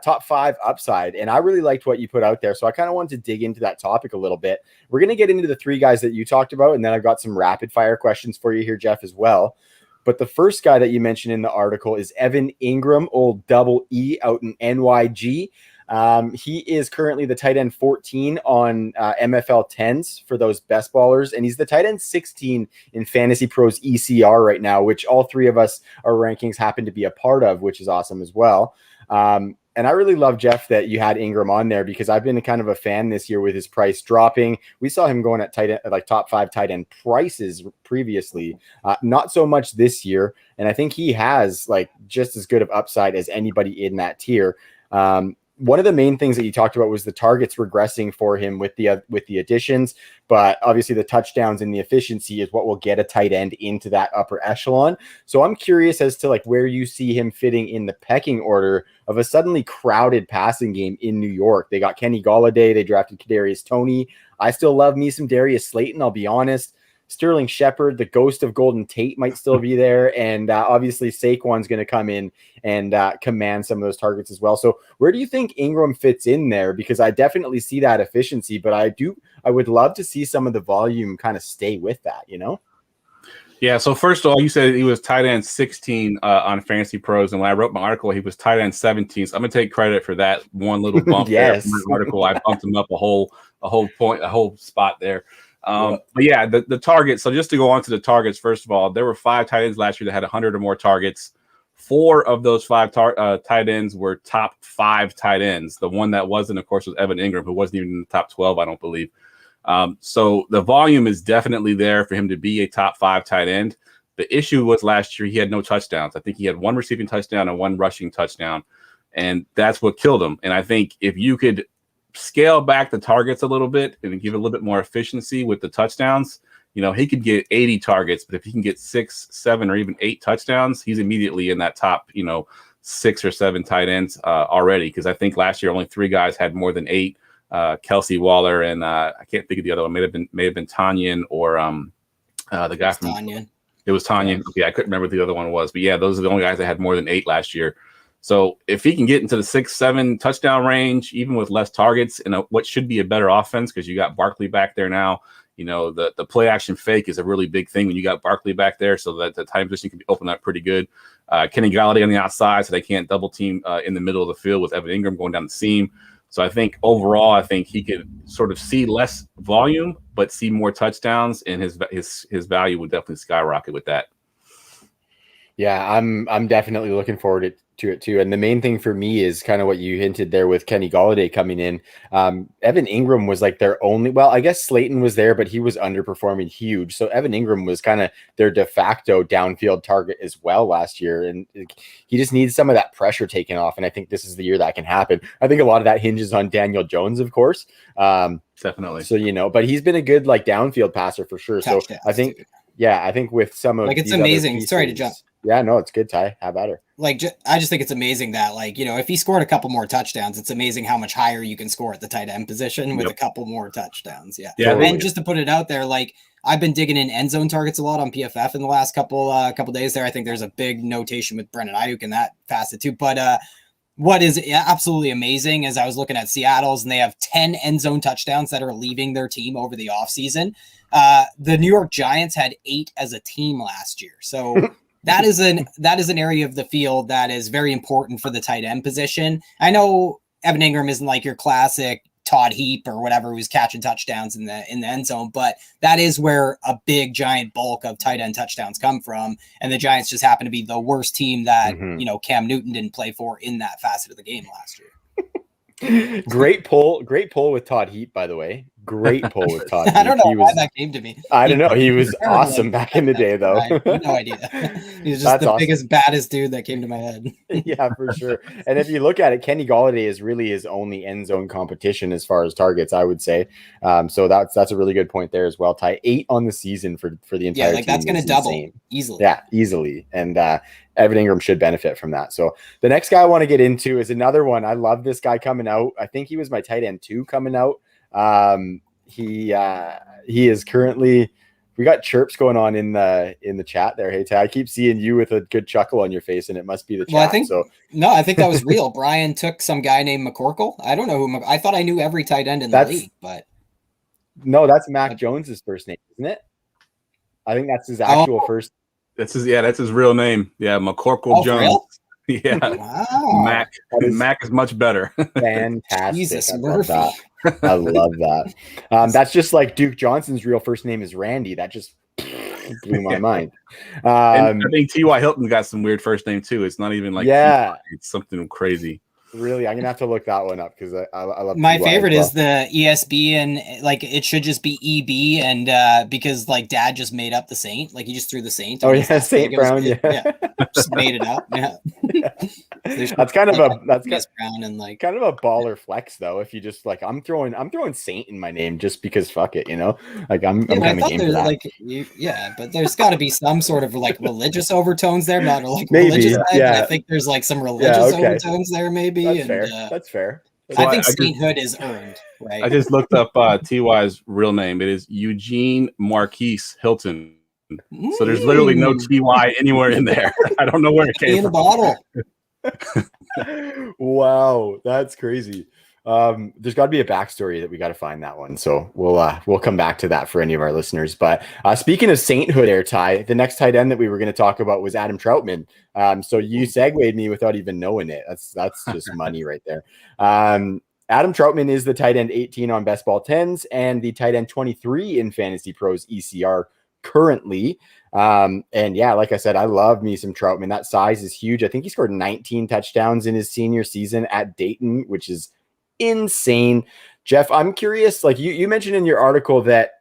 top 5 upside. And I really liked what you put out there. So I kind of wanted to dig into that topic a little bit. We're going to get into the 3 guys that you talked about. And then I've got some rapid fire questions for you here, Geoff, as well. But the first guy that you mentioned in the article is Evan Ingram, old double E out in NYG. He is currently the tight end 14 on MFL 10s for those best ballers. And he's the tight end 16 in Fantasy Pros ECR right now, which all 3 of us, our rankings happen to be a part of, which is awesome as well. And I really love, Geoff, that you had Ingram on there because I've been kind of a fan this year with his price dropping. We saw him going at tight end, like top 5 tight end prices previously, not so much this year. And I think he has like just as good of upside as anybody in that tier. One of the main things that you talked about was the targets regressing for him with the additions, but obviously the touchdowns and the efficiency is what will get a tight end into that upper echelon. So I'm curious as to like where you see him fitting in the pecking order of a suddenly crowded passing game in New York. They got Kenny Golladay, they drafted Kadarius Toney. I still love me some Darius Slayton, I'll be honest. Sterling Shepard, the ghost of Golden Tate, might still be there. And obviously Saquon's going to come in and command some of those targets as well. So where do you think Ingram fits in there? Because I definitely see that efficiency, but I would love to see some of the volume kind of stay with that, Yeah, so first of all, you said he was tight end 16 on Fantasy Pros, and when I wrote my article, he was tight end 17. So I'm gonna take credit for that one little bump there from my article. I bumped him up a whole spot there. But yeah, the targets. So just to go on to the targets, first of all, there were 5 tight ends last year that had 100 or more targets. 4 of those 5 tight ends were top 5 tight ends. The one that wasn't, of course, was Evan Ingram, who wasn't even in the top 12, I don't believe. So the volume is definitely there for him to be a top 5 tight end. The issue was last year he had no touchdowns. I think he had 1 receiving touchdown and 1 rushing touchdown, and that's what killed him. And I think if you could scale back the targets a little bit and give a little bit more efficiency with the touchdowns, he could get 80 targets, but if he can get 6, 7, or even 8 touchdowns, he's immediately in that top, 6 or 7 tight ends already. Because I think last year only 3 guys had more than 8. Kelsey Waller and I can't think of the other one. May have been Tanyan or the guy from Tanyan. It was Tanyan. Okay, I couldn't remember what the other one was, but yeah, those are the only guys that had more than 8 last year. So if he can get into the 6, 7 touchdown range, even with less targets in what should be a better offense, because you got Barkley back there now. The play action fake is a really big thing when you got Barkley back there, so that the tight position can be opened up pretty good. Kenny Golladay on the outside, so they can't double team in the middle of the field with Evan Ingram going down the seam. So I think overall, he could sort of see less volume, but see more touchdowns, and his value would definitely skyrocket with that. Yeah, I'm definitely looking forward to it too. And the main thing for me is kind of what you hinted there with Kenny Golladay coming in. Evan Ingram was like their only, well, I guess Slayton was there, but he was underperforming huge. So Evan Ingram was kind of their de facto downfield target as well last year. And he just needs some of that pressure taken off. And I think this is the year that can happen. I think a lot of that hinges on Daniel Jones, of course. Definitely. So, but he's been a good like downfield passer for sure. Touchdowns, so I think, I think with some of it's amazing. Sorry to jump. Yeah, no, it's good, Ty. How about her? I just think it's amazing that, if he scored a couple more touchdowns, it's amazing how much higher you can score at the tight end position with a couple more touchdowns. Yeah. Totally. And just to put it out there, I've been digging in end zone targets a lot on PFF in the last couple days there. I think there's a big notation with Brendan Ayuk in that facet too. But what is absolutely amazing is I was looking at Seattle's, and they have 10 end zone touchdowns that are leaving their team over the offseason. The New York Giants had 8 as a team last year. So that is an area of the field that is very important for the tight end position. I know Evan Ingram isn't like your classic Todd Heap or whatever who's catching touchdowns in the end zone, but that is where a big giant bulk of tight end touchdowns come from. And the Giants just happen to be the worst team that, Cam Newton didn't play for in that facet of the game last year. Great pull with Todd Heap, by the way. Great pull with Todd Heap. I don't know why that came to me. I don't know. He was awesome back in the day, though. I have no idea. He was just biggest, baddest dude that came to my head. Yeah, for sure. And if you look at it, Kenny Golladay is really his only end zone competition as far as targets, I would say. So that's a really good point there as well. Ty 8 on the season for the entire team. That's going to double easily. Yeah, easily. And Evan Ingram should benefit from that. So the next guy I want to get into is another one. I love this guy coming out. I think he was my tight end 2 coming out. He is currently, we got chirps going on in the chat there. Hey Ty, I keep seeing you with a good chuckle on your face, and it must be the chat. Well, I think that was real. Brian took some guy named McCorkle. I don't know who. I thought I knew every tight end in the league, but no, that's Mac Jones's first name, isn't it? I think that's his actual first. That's his real name. Yeah, McCorkle Jones. Real? Yeah, wow. Mac is much better. Fantastic. Jesus, I Murphy. love that. I love that. That's just like Duke Johnson's real first name is Randy. That just blew my mind. And I think T.Y. Hilton got some weird first name too. It's not even like T.Y. It's something crazy. Really, I'm gonna have to look that one up because I love. My favorite is the ESB, and like it should just be EB, and because like Dad just made up the Saint, like he just threw the Saint. Oh yeah, Saint Brown, just made it up. Yeah, that's kind of Brown and like kind of a baller flex though. If you just like, I'm throwing Saint in my name just because fuck it, like I'm kind of game for that. Like, but there's got to be some sort of like religious overtones there, not like maybe, religious. Yeah, I think there's like some religious overtones there, maybe. That's fair. That's fair. I think sainthood is earned, right? I just looked up TY's real name. It is Eugene Marquise Hilton. So there's literally no TY anywhere in there. I don't know where it came in from. The bottle. Wow, that's crazy. There's got to be a backstory that we got to find that one. So we'll come back to that for any of our listeners. But speaking of sainthood, Ty, the next tight end that we were going to talk about was Adam Troutman. So you segued me without even knowing it. That's just money right there. Adam Troutman is the tight end 18 on Best Ball 10s and the tight end 23 in Fantasy Pros ECR currently. And yeah, like I said, I love me some Troutman. That size is huge. I think he scored 19 touchdowns in his senior season at Dayton, which is insane. Geoff, I'm curious, like you mentioned in your article that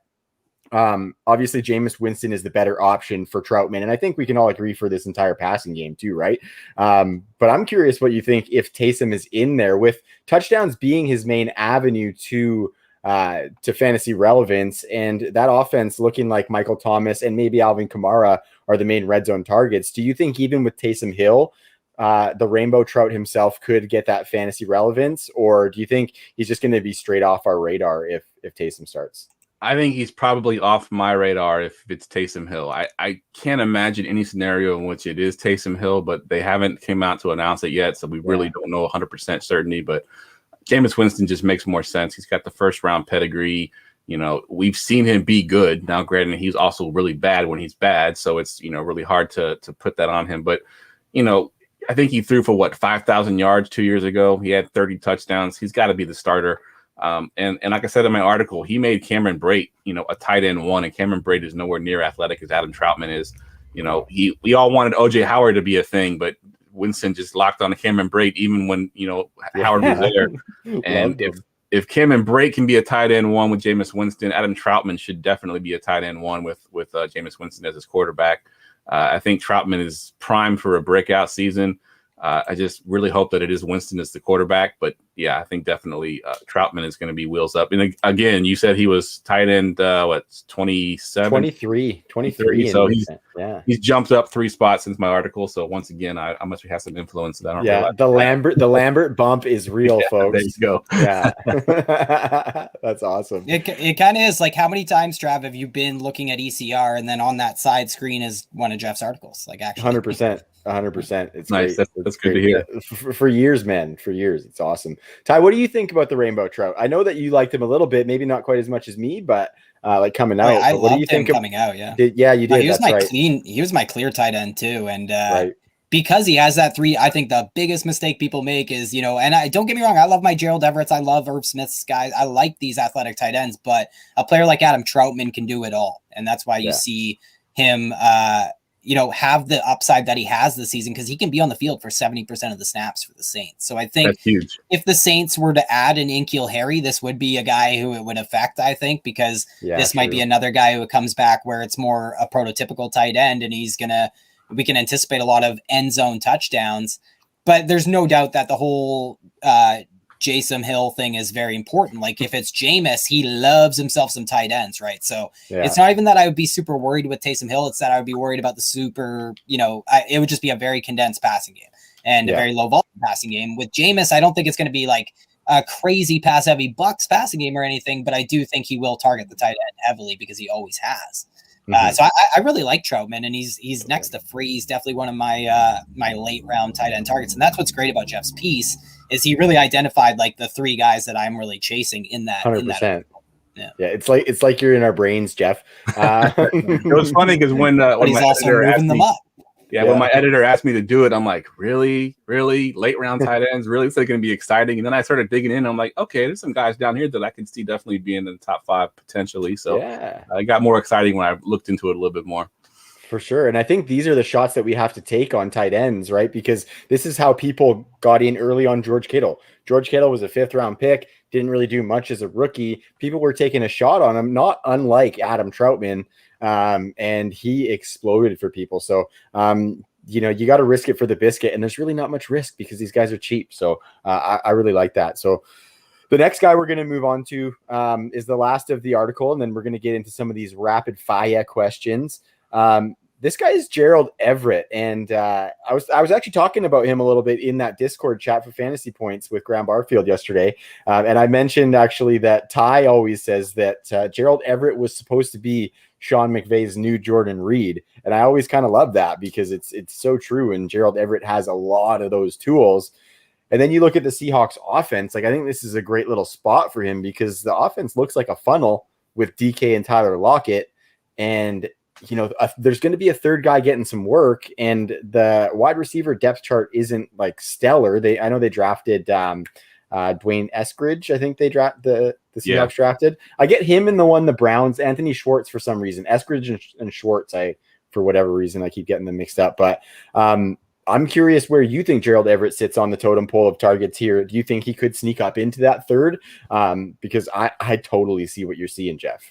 obviously Jameis Winston is the better option for Troutman, and I think we can all agree for this entire passing game too, right? But I'm curious what you think if Taysom is in there, with touchdowns being his main avenue to fantasy relevance, and that offense looking like Michael Thomas and maybe Alvin Kamara are the main red zone targets. Do you think even with Taysom Hill, the Rainbow Trout himself could get that fantasy relevance, or do you think he's just going to be straight off our radar if Taysom starts? I think he's probably off my radar if it's Taysom Hill. I can't imagine any scenario in which it is Taysom Hill, but they haven't came out to announce it yet, so we really don't know 100% certainty. But Jameis Winston just makes more sense. He's got the first round pedigree. We've seen him be good. Now, granted, he's also really bad when he's bad, so it's really hard to put that on him. But I think he threw for 5,000 yards 2 years ago. He had 30 touchdowns. He's got to be the starter. And like I said in my article, he made Cameron Brate, a tight end 1, and Cameron Brate is nowhere near athletic as Adam Troutman is. We all wanted OJ Howard to be a thing, but Winston just locked on to Cameron Brate even when Howard was there. And if Cameron Brate can be a tight end 1 with Jameis Winston, Adam Troutman should definitely be a tight end 1 with Jameis Winston as his quarterback. I think Troutman is primed for a breakout season. I just really hope that it is Winston as the quarterback. But yeah, I think definitely Troutman is going to be wheels up. And again, you said he was tight end, 27? 23. So he's jumped up 3 spots since my article. So once again, I must have some influence that I don't realize. The Lambert bump is real, folks. There you go. Yeah. That's awesome. It kind of is. Like, how many times, Trav, have you been looking at ECR and then on that side screen is one of Geoff's articles? Like, actually, 100%. 100%. It's nice. great. That's good to hear. For years, man. For years, it's awesome. Ty, what do you think about the rainbow trout? I know that you liked him a little bit, maybe not quite as much as me, but like coming out. I But what do you loved him think coming out. Yeah, yeah, you did. he was That's right. He was my clear tight end too, and Right. because he has that 3, I think the biggest mistake people make is, and I don't get me wrong, I love my Gerald Everett's, I love Irv Smith's guys, I like these athletic tight ends, but a player like Adam Troutman can do it all, and that's why you see him, have the upside that he has this season, because he can be on the field for 70% of the snaps for the Saints. So I think if the Saints were to add an N'Keal Harry, this would be a guy who it would affect, I think, because this might be another guy who comes back where it's more a prototypical tight end, and we can anticipate a lot of end zone touchdowns. But there's no doubt that the whole Jason Hill thing is very important. Like if it's Jameis, he loves himself some tight ends, right? So it's not even that I would be super worried with Taysom Hill. It's that I would be worried about the it would just be a very condensed passing game and a very low volume passing game. With Jameis, I don't think it's going to be like a crazy pass heavy Bucks passing game or anything, but I do think he will target the tight end heavily because he always has. So I really like Troutman, and he's next to Free. He's definitely one of my my late round tight end targets, and that's what's great about Jeff's piece is he really identified like the 3 guys that I'm really chasing in that. 100%. Yeah, it's like you're in our brains, Jeff. It was funny because when he's also moving them up. When my editor asked me to do it, I'm like, really late round tight ends, really? It's going to be exciting. And then I started digging in. I'm like, okay, there's some guys down here that I can see definitely being in the top 5 potentially. So it got more exciting when I looked into it a little bit more. For sure. And I think these are the shots that we have to take on tight ends, right? Because this is how people got in early on George Kittle. George Kittle was a 5th round pick, didn't really do much as a rookie. People were taking a shot on him, not unlike Adam Troutman. And he exploded for people. So, you got to risk it for the biscuit, and there's really not much risk because these guys are cheap. So I really like that. So the next guy we're going to move on to is the last of the article, and then we're going to get into some of these rapid fire questions. This guy is Gerald Everett, and I was actually talking about him a little bit in that Discord chat for Fantasy Points with Graham Barfield yesterday, and I mentioned actually that Ty always says that Gerald Everett was supposed to be Sean McVay's new Jordan Reed, and I always kind of love that because it's so true, and Gerald Everett has a lot of those tools. And then you look at the Seahawks offense, like I think this is a great little spot for him because the offense looks like a funnel with DK and Tyler Lockett, and there's going to be a third guy getting some work, and the wide receiver depth chart isn't like stellar. I know they drafted Dwayne Eskridge. I think they the Seahawks drafted. I get him in the Browns, Anthony Schwartz for some reason. Eskridge and Schwartz, for whatever reason, I keep getting them mixed up. But I'm curious where you think Gerald Everett sits on the totem pole of targets here. Do you think he could sneak up into that third? Because I totally see what you're seeing, Jeff.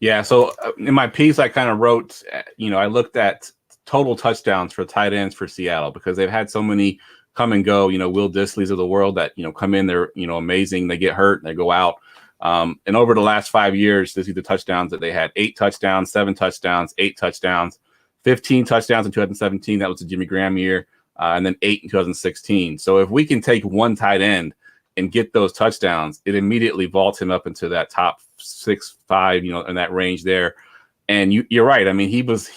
Yeah, so in my piece, I kind of wrote, I looked at total touchdowns for tight ends for Seattle because they've had so many come and go, Will Disley's of the world that, come in, they're, amazing. They get hurt, they go out. And over the last 5 years, this is the touchdowns that they had: 8 touchdowns, 7 touchdowns, 8 touchdowns, 15 touchdowns in 2017. That was the Jimmy Graham year. And then 8 in 2016. So if we can take one tight end and get those touchdowns, it immediately vaults him up into that top 6, 5, in that range there. And you're right. I mean, he was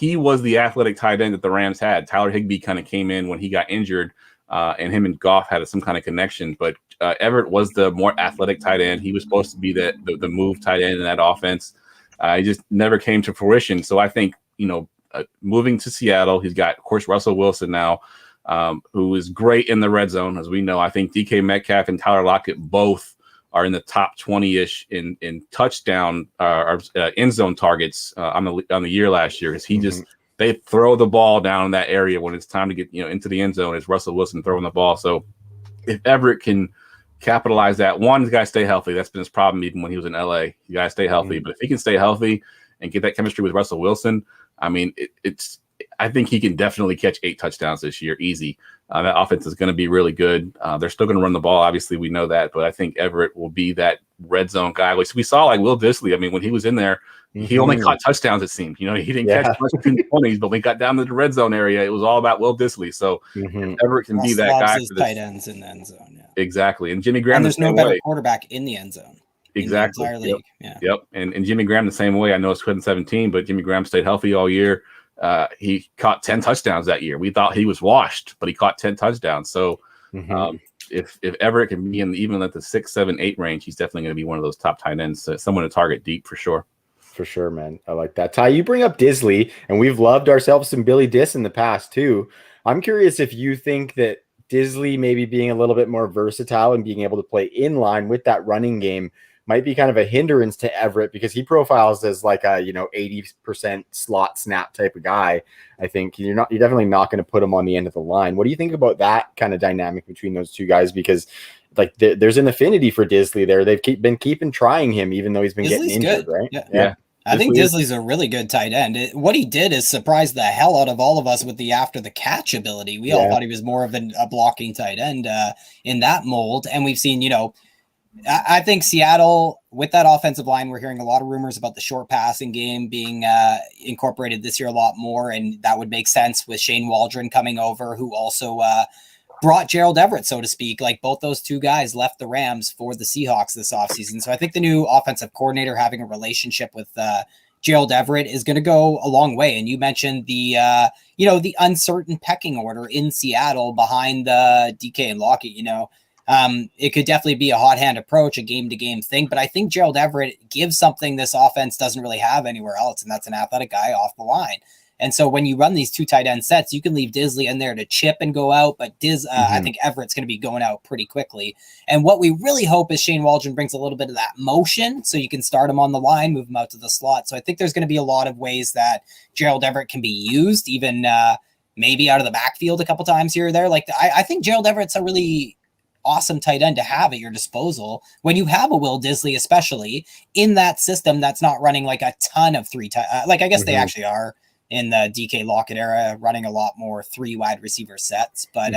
the athletic tight end that the Rams had. Tyler Higbee kind of came in when he got injured, and him and Goff had some kind of connection. But Everett was the more athletic tight end. He was supposed to be the move tight end in that offense. He just never came to fruition. So I think, moving to Seattle, he's got, of course, Russell Wilson now, who is great in the red zone, as we know. I think DK Metcalf and Tyler Lockett both are in the top 20-ish in touchdown or end zone targets on the year last year. Because they throw the ball down in that area when it's time to get into the end zone. It's Russell Wilson throwing the ball. So if Everett can capitalize that, one, he's got to stay healthy. That's been his problem even when he was in LA. You got to stay healthy. But if he can stay healthy and get that chemistry with Russell Wilson, I mean, I think he can definitely catch 8 touchdowns this year, easy. That offense is going to be really good. They're still going to run the ball. Obviously, we know that. But I think Everett will be that red zone guy. Like we saw, like Will Disley. I mean, when he was in there, he only caught touchdowns, it seemed. He didn't catch much between the 20s, but when he got down to the red zone area, it was all about Will Disley. So if Everett can be that guy for tight ends in the end zone. Yeah. Exactly. And Jimmy Graham, and there's no better quarterback in the end zone. Exactly. In the entire league. Yep. And Jimmy Graham the same way. I know it's 2017, but Jimmy Graham stayed healthy all year. he caught 10 touchdowns that year. We thought he was washed, but he caught 10 touchdowns. So if Everett can be in even at the 6, 7, 8 range, he's definitely going to be one of those top tight ends, someone to target deep for sure. For sure, man. I like that. Ty, you bring up Disley, and we've loved ourselves some Billy Diss in the past too. I'm curious if you think that Disley maybe being a little bit more versatile and being able to play in line with that running game might be kind of a hindrance to Everett, because he profiles as like a 80% slot snap type of guy. I think you're definitely not going to put him on the end of the line. What do you think about that kind of dynamic between those two guys? Because like there's an affinity for Disley there. They've been trying him even though he's been getting injured, good. right? Yeah. I think Disley's a really good tight end. What he did is surprise the hell out of all of us with the after the catch ability. We all thought he was more of a blocking tight end in that mold. And we've seen, I think Seattle, with that offensive line, we're hearing a lot of rumors about the short passing game being incorporated this year a lot more. And that would make sense with Shane Waldron coming over, who also brought Gerald Everett, so to speak. Like both those two guys left the Rams for the Seahawks this offseason. So I think the new offensive coordinator having a relationship with Gerald Everett is going to go a long way. And you mentioned the uncertain pecking order in Seattle behind the DK and Lockett. It could definitely be a hot hand approach, a game-to-game thing. But I think Gerald Everett gives something this offense doesn't really have anywhere else, and that's an athletic guy off the line. And so when you run these two tight end sets, you can leave Disley in there to chip and go out, but I think Everett's going to be going out pretty quickly. And what we really hope is Shane Waldron brings a little bit of that motion, so you can start him on the line, move him out to the slot. So I think there's going to be a lot of ways that Gerald Everett can be used, even maybe out of the backfield a couple times here or there. Like I think Gerald Everett's a really awesome tight end to have at your disposal when you have a Will Disley, especially in that system that's not running like a ton of I guess they actually are in the DK Lockett era, running a lot more 3 wide receiver sets, but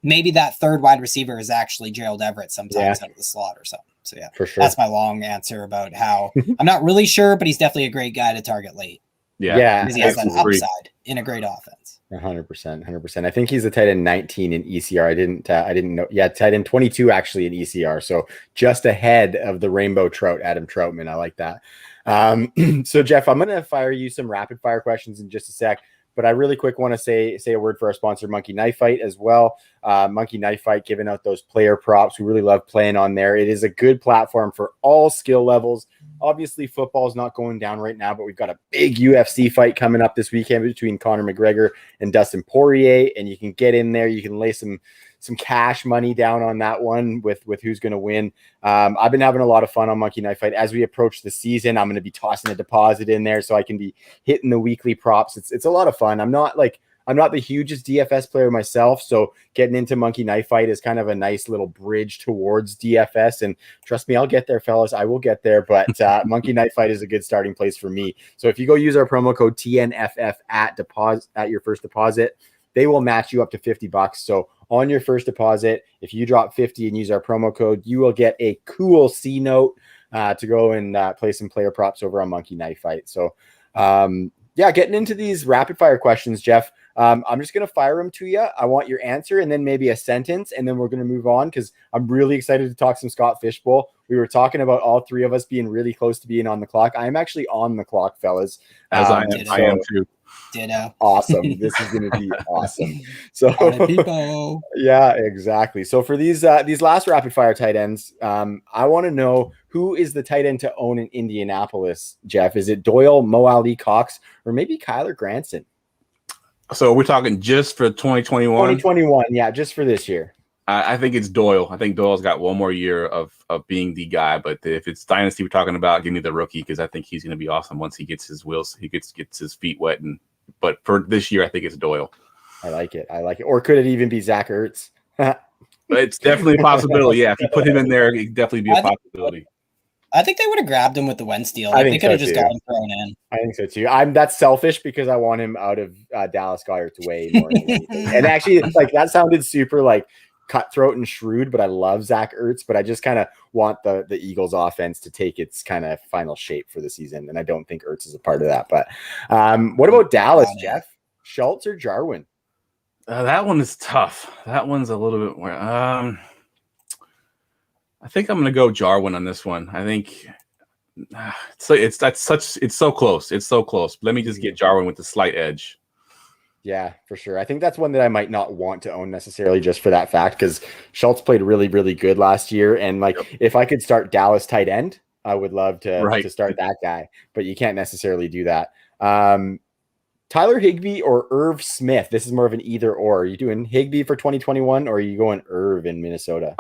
maybe that third wide receiver is actually Gerald Everett sometimes out of the slot or something. So yeah, for sure. That's my long answer about how I'm not really sure, but he's definitely a great guy to target late. Yeah. Because he has that upside in a great offense. 100%. I think he's a tight end 19 in ECR. I didn't know. Yeah, tight end 22 actually in ECR. So just ahead of the Rainbow Trout, Adam Troutman. I like that. So Geoff, I'm going to fire you some rapid fire questions in just a sec, but I really quick want to say a word for our sponsor, Monkey Knife Fight, as well. Monkey Knife Fight, giving out those player props. We really love playing on there. It is a good platform for all skill levels. Obviously, football is not going down right now, but we've got a big UFC fight coming up this weekend between Conor McGregor and Dustin Poirier, and you can get in there. You can lay some cash money down on that one with who's going to win. I've been having a lot of fun on Monkey Knife Fight. As we approach the season, I'm going to be tossing a deposit in there so I can be hitting the weekly props. It's a lot of fun. I'm not the hugest DFS player myself, so getting into Monkey Knife Fight is kind of a nice little bridge towards DFS. And trust me, I'll get there, fellas. I will get there. But Monkey Knife Fight is a good starting place for me. So if you go use our promo code TNFF at your first deposit, they will match you up to $50. So on your first deposit, if you drop 50 and use our promo code, you will get a cool C note to go and play some player props over on Monkey Knife Fight. So getting into these rapid fire questions, Geoff. I'm just going to fire them to you. I want your answer and then maybe a sentence, and then we're going to move on because I'm really excited to talk some Scott Fishbowl. We were talking about all three of us being really close to being on the clock. I am actually on the clock, fellas. As I am too. Ditto. Awesome. This is going to be awesome. So yeah, exactly. So for these last rapid fire tight ends, I want to know who is the tight end to own in Indianapolis, Geoff? Is it Doyle, Mo Ali Cox, or maybe Kyler Granson? So we're talking just for 2021? 2021, yeah, just for this year. I think it's Doyle. I think Doyle's got one more year of being the guy. But if it's dynasty we're talking about, give me the rookie because I think he's going to be awesome once he gets his wheels, he gets his feet wet. But for this year, I think it's Doyle. I like it. Or could it even be Zach Ertz? It's definitely a possibility. Yeah, if you put him in there, it could definitely be a possibility. I think they would have grabbed him with the Wentz deal. They could have just got him thrown in. I think so too. That's selfish because I want him out of Dallas Goedert's way more than anything. And actually, that sounded super cutthroat and shrewd, but I love Zach Ertz. But I just kind of want the Eagles offense to take its kind of final shape for the season, and I don't think Ertz is a part of that. But what about Dallas, Geoff? Schultz or Jarwin? That one is tough. That one's a little bit more. I think I'm going to go Jarwin on this one. I think It's so close. It's so close. Let me just get Jarwin with the slight edge. Yeah, for sure. I think that's one that I might not want to own necessarily just for that fact, because Schultz played really, really good last year. And like, if I could start Dallas tight end, I would love to start that guy, but you can't necessarily do that. Tyler Higbee or Irv Smith? This is more of an either or. Are you doing Higbee for 2021 or are you going Irv in Minnesota?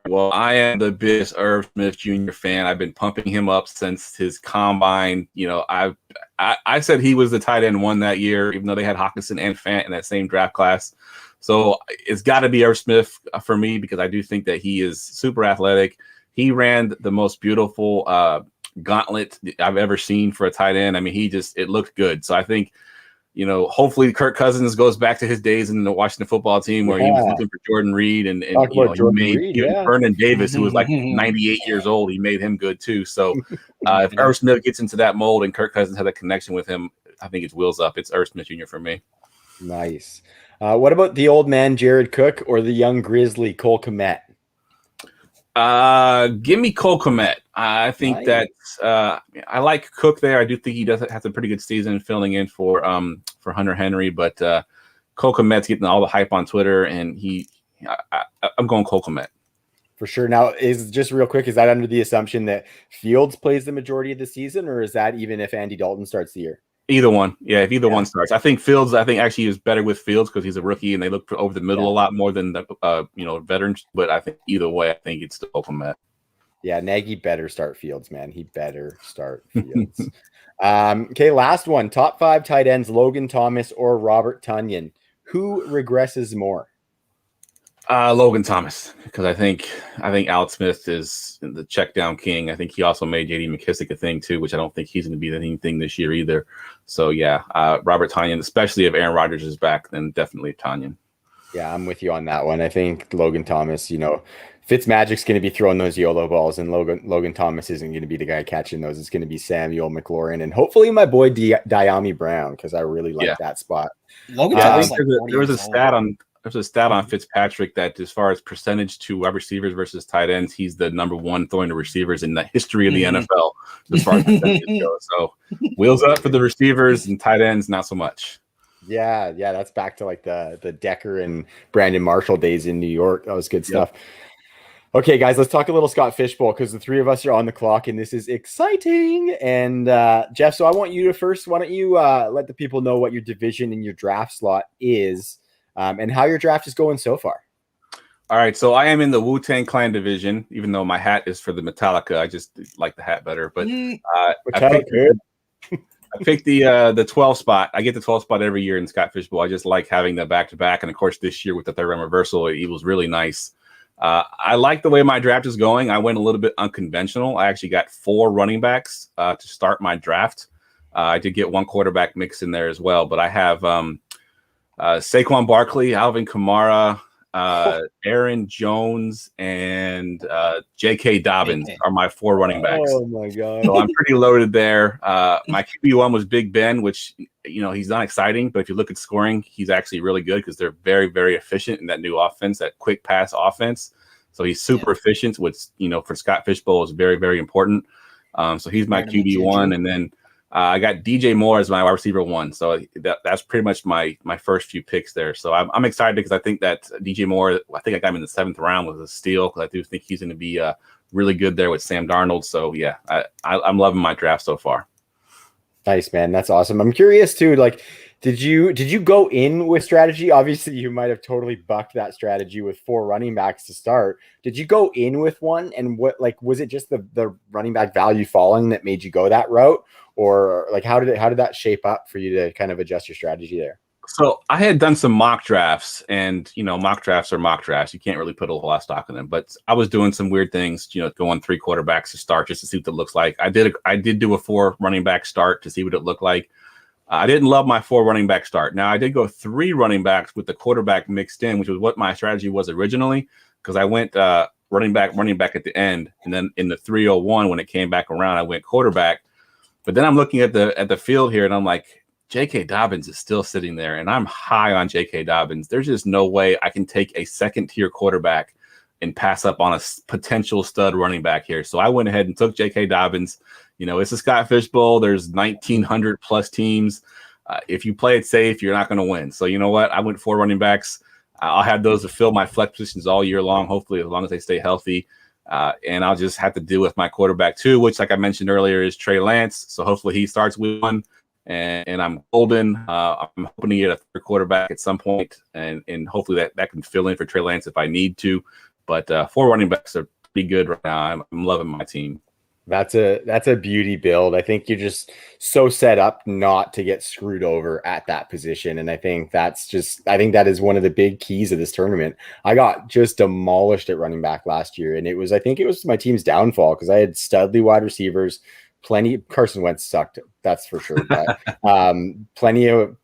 Well, I am the biggest Irv Smith Jr. fan. I've been pumping him up since his combine. You know, I said he was the tight end one that year, even though they had Hawkinson and Fant in that same draft class. So it's got to be Irv Smith for me, because I do think that he is super athletic. He ran the most beautiful gauntlet I've ever seen for a tight end. I mean, it looked good. So I think, you know, hopefully Kirk Cousins goes back to his days in the Washington football team where he was looking for Jordan Reed and you know, he made Vernon Davis, who was like 98 years old. He made him good too. So if Irv Smith gets into that mold and Kirk Cousins has a connection with him, I think it's wheels up. It's Irv Smith Jr. for me. Nice. What about the old man Jared Cook or the young Grizzly Cole Kmet? Give me Cole Kmet. I think that I like Cook there. I do think he does have a pretty good season filling in for Hunter Henry, but Cole Kmet's getting all the hype on Twitter, and I'm going Cole Kmet. For sure. Now, is that under the assumption that Fields plays the majority of the season, or is that even if Andy Dalton starts the year? Either one. Yeah, if either one starts. I think Fields, actually is better with Fields because he's a rookie and they look over the middle a lot more than the veterans. But I think either way, I think it's the Kmet. Yeah, Nagy better start Fields, man. He better start Fields. Okay, last one. Top 5 tight ends, Logan Thomas or Robert Tonyan. Who regresses more? Logan Thomas, because I think Alex Smith is the check down king. I think he also made J.D. McKissick a thing too, which I don't think he's going to be anything this year either. So yeah, Robert Tonyan, especially if Aaron Rodgers is back, then definitely Tonyan. Yeah, I'm with you on that one. I think Logan Thomas, Fitzmagic's going to be throwing those YOLO balls, and Logan Thomas isn't going to be the guy catching those. It's going to be Samuel McLaurin and hopefully my boy Diami Brown, because I really like that spot. Logan Thomas, there was a stat on. There's a stat on Fitzpatrick that as far as percentage to wide receivers versus tight ends, he's the number one throwing to receivers in the history of the NFL as far as percentages go. So wheels up for the receivers and tight ends, not so much. Yeah, that's back to like the Decker and Brandon Marshall days in New York. That was good stuff. Okay, guys, let's talk a little Scott Fishbowl because the three of us are on the clock and this is exciting. And Geoff, so I want you to first, why don't you let the people know what your division and your draft slot is? And how your draft is going so far. All right, so I am in the Wu-Tang Clan division, even though my hat is for the Metallica. I just like the hat better. But I picked the 12 spot. I get the 12 spot every year in Scott Fishbowl. I just like having the back-to-back. And, of course, this year with the third round reversal, it was really nice. I like the way my draft is going. I went a little bit unconventional. I actually got 4 running backs to start my draft. I did get 1 quarterback mix in there as well. But I have Saquon Barkley, Alvin Kamara, Aaron Jones, and J.K. Dobbins are my 4 running backs. Oh, my God. So I'm pretty loaded there. My QB1 was Big Ben, which, he's not exciting, but if you look at scoring, he's actually really good because they're very, very efficient in that new offense, that quick pass offense. So he's super efficient, which, for Scott Fishbowl is very, very important. So he's my QB1, and then I got DJ Moore as my wide receiver 1. So that's pretty much my first few picks there. So I'm excited because I think that DJ Moore, I think I got him in the 7th round, was a steal because I do think he's going to be really good there with Sam Darnold. So yeah, I'm loving my draft so far. Nice, man. That's awesome. I'm curious too, did you go in with strategy? Obviously you might have totally bucked that strategy with 4 running backs to start. Did you go in with one? And what, was it just the running back value falling that made you go that route? Or how did that shape up for you to kind of adjust your strategy there? So I had done some mock drafts, and mock drafts are mock drafts. You can't really put a whole lot of stock in them. But I was doing some weird things, going 3 quarterbacks to start just to see what it looks like. I did do a 4 running back start to see what it looked like. I didn't love my 4 running back start. Now I did go 3 running backs with the quarterback mixed in, which was what my strategy was originally, because I went running back at the end, and then in the 301 when it came back around, I went quarterback. But then I'm looking at the field here, and I'm like, J.K. Dobbins is still sitting there, and I'm high on J.K. Dobbins. There's just no way I can take a second-tier quarterback and pass up on a potential stud running back here. So I went ahead and took J.K. Dobbins. it's a Scott Fishbowl. There's 1,900 plus teams. If you play it safe, you're not going to win. So you know what? I went 4 running backs. I'll have those to fill my flex positions all year long, hopefully, as long as they stay healthy. And I'll just have to deal with my quarterback too, which, like I mentioned earlier, is Trey Lance. So hopefully he starts week 1, and I'm golden. I'm hoping to get a third quarterback at some point, and hopefully that can fill in for Trey Lance if I need to. But 4 running backs are pretty good right now. I'm loving my team. That's a beauty build. I think you're just so set up not to get screwed over at that position. And I think that is one of the big keys of this tournament. I got just demolished at running back last year, and I think it was my team's downfall because I had studly wide receivers. Carson Wentz sucked, that's for sure. But plenty of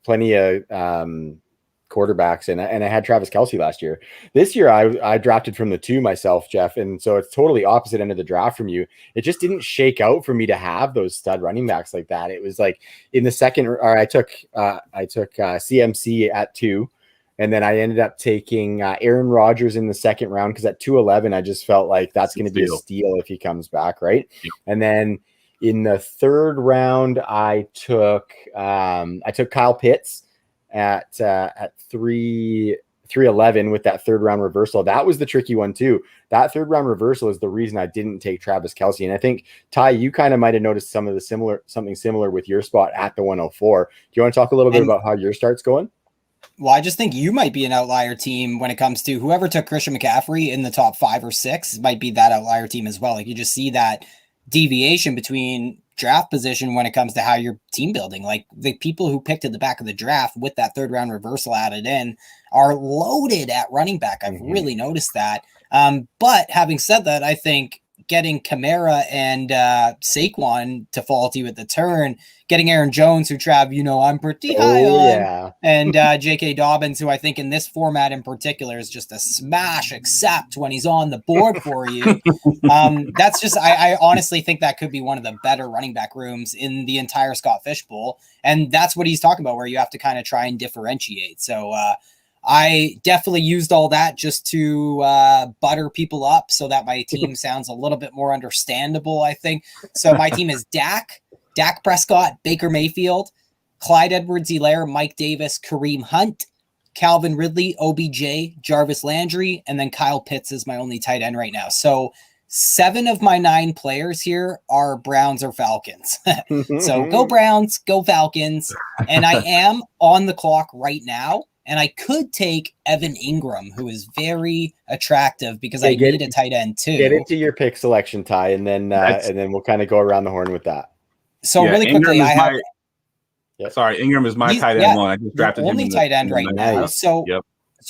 quarterbacks, and I had Travis Kelce last year. This year I drafted from the 2 myself, Geoff, and so it's totally opposite end of the draft from you. It just didn't shake out for me to have those stud running backs like that. It was like in the second, or I took CMC at 2, and then I ended up taking Aaron Rodgers in the second round because at 211 I just felt like that's going to be a steal if he comes back, right? Yeah. And then in the third round I took Kyle Pitts at 311 with that third round reversal. That was the tricky one too. That third round reversal is the reason I didn't take Travis Kelce. And I think, Ty, you kind of might have noticed something similar with your spot at the 104. Do you want to talk a little bit about how your start's going? Well, I just think you might be an outlier team when it comes to whoever took Christian McCaffrey in the top 5 or 6 might be that outlier team as well. Like you just see that deviation between draft position when it comes to how you're team building. Like the people who picked at the back of the draft with that third round reversal added in are loaded at running back. I've really noticed that. But having said that, I think getting Kamara and Saquon to fall to you at the turn, getting Aaron Jones, who Trav, I'm pretty high on, and J.K. Dobbins, who I think in this format in particular is just a smash, except when he's on the board for you. That's just, I honestly think that could be one of the better running back rooms in the entire Scott Fishbowl. And that's what he's talking about, where you have to kind of try and differentiate. So I definitely used all that just to butter people up so that my team sounds a little bit more understandable, I think. So my team is Dak Prescott, Baker Mayfield, Clyde Edwards-Helaire, Mike Davis, Kareem Hunt, Calvin Ridley, OBJ, Jarvis Landry, and then Kyle Pitts is my only tight end right now. So 7 of my 9 players here are Browns or Falcons. So go Browns, go Falcons. And I am on the clock right now. And I could take Evan Ingram, who is very attractive because I need a tight end too. Get into your pick selection, Ty, and then we'll kind of go around the horn with that. So really quickly, Ingram is my tight end one. I just drafted him only tight end right now. So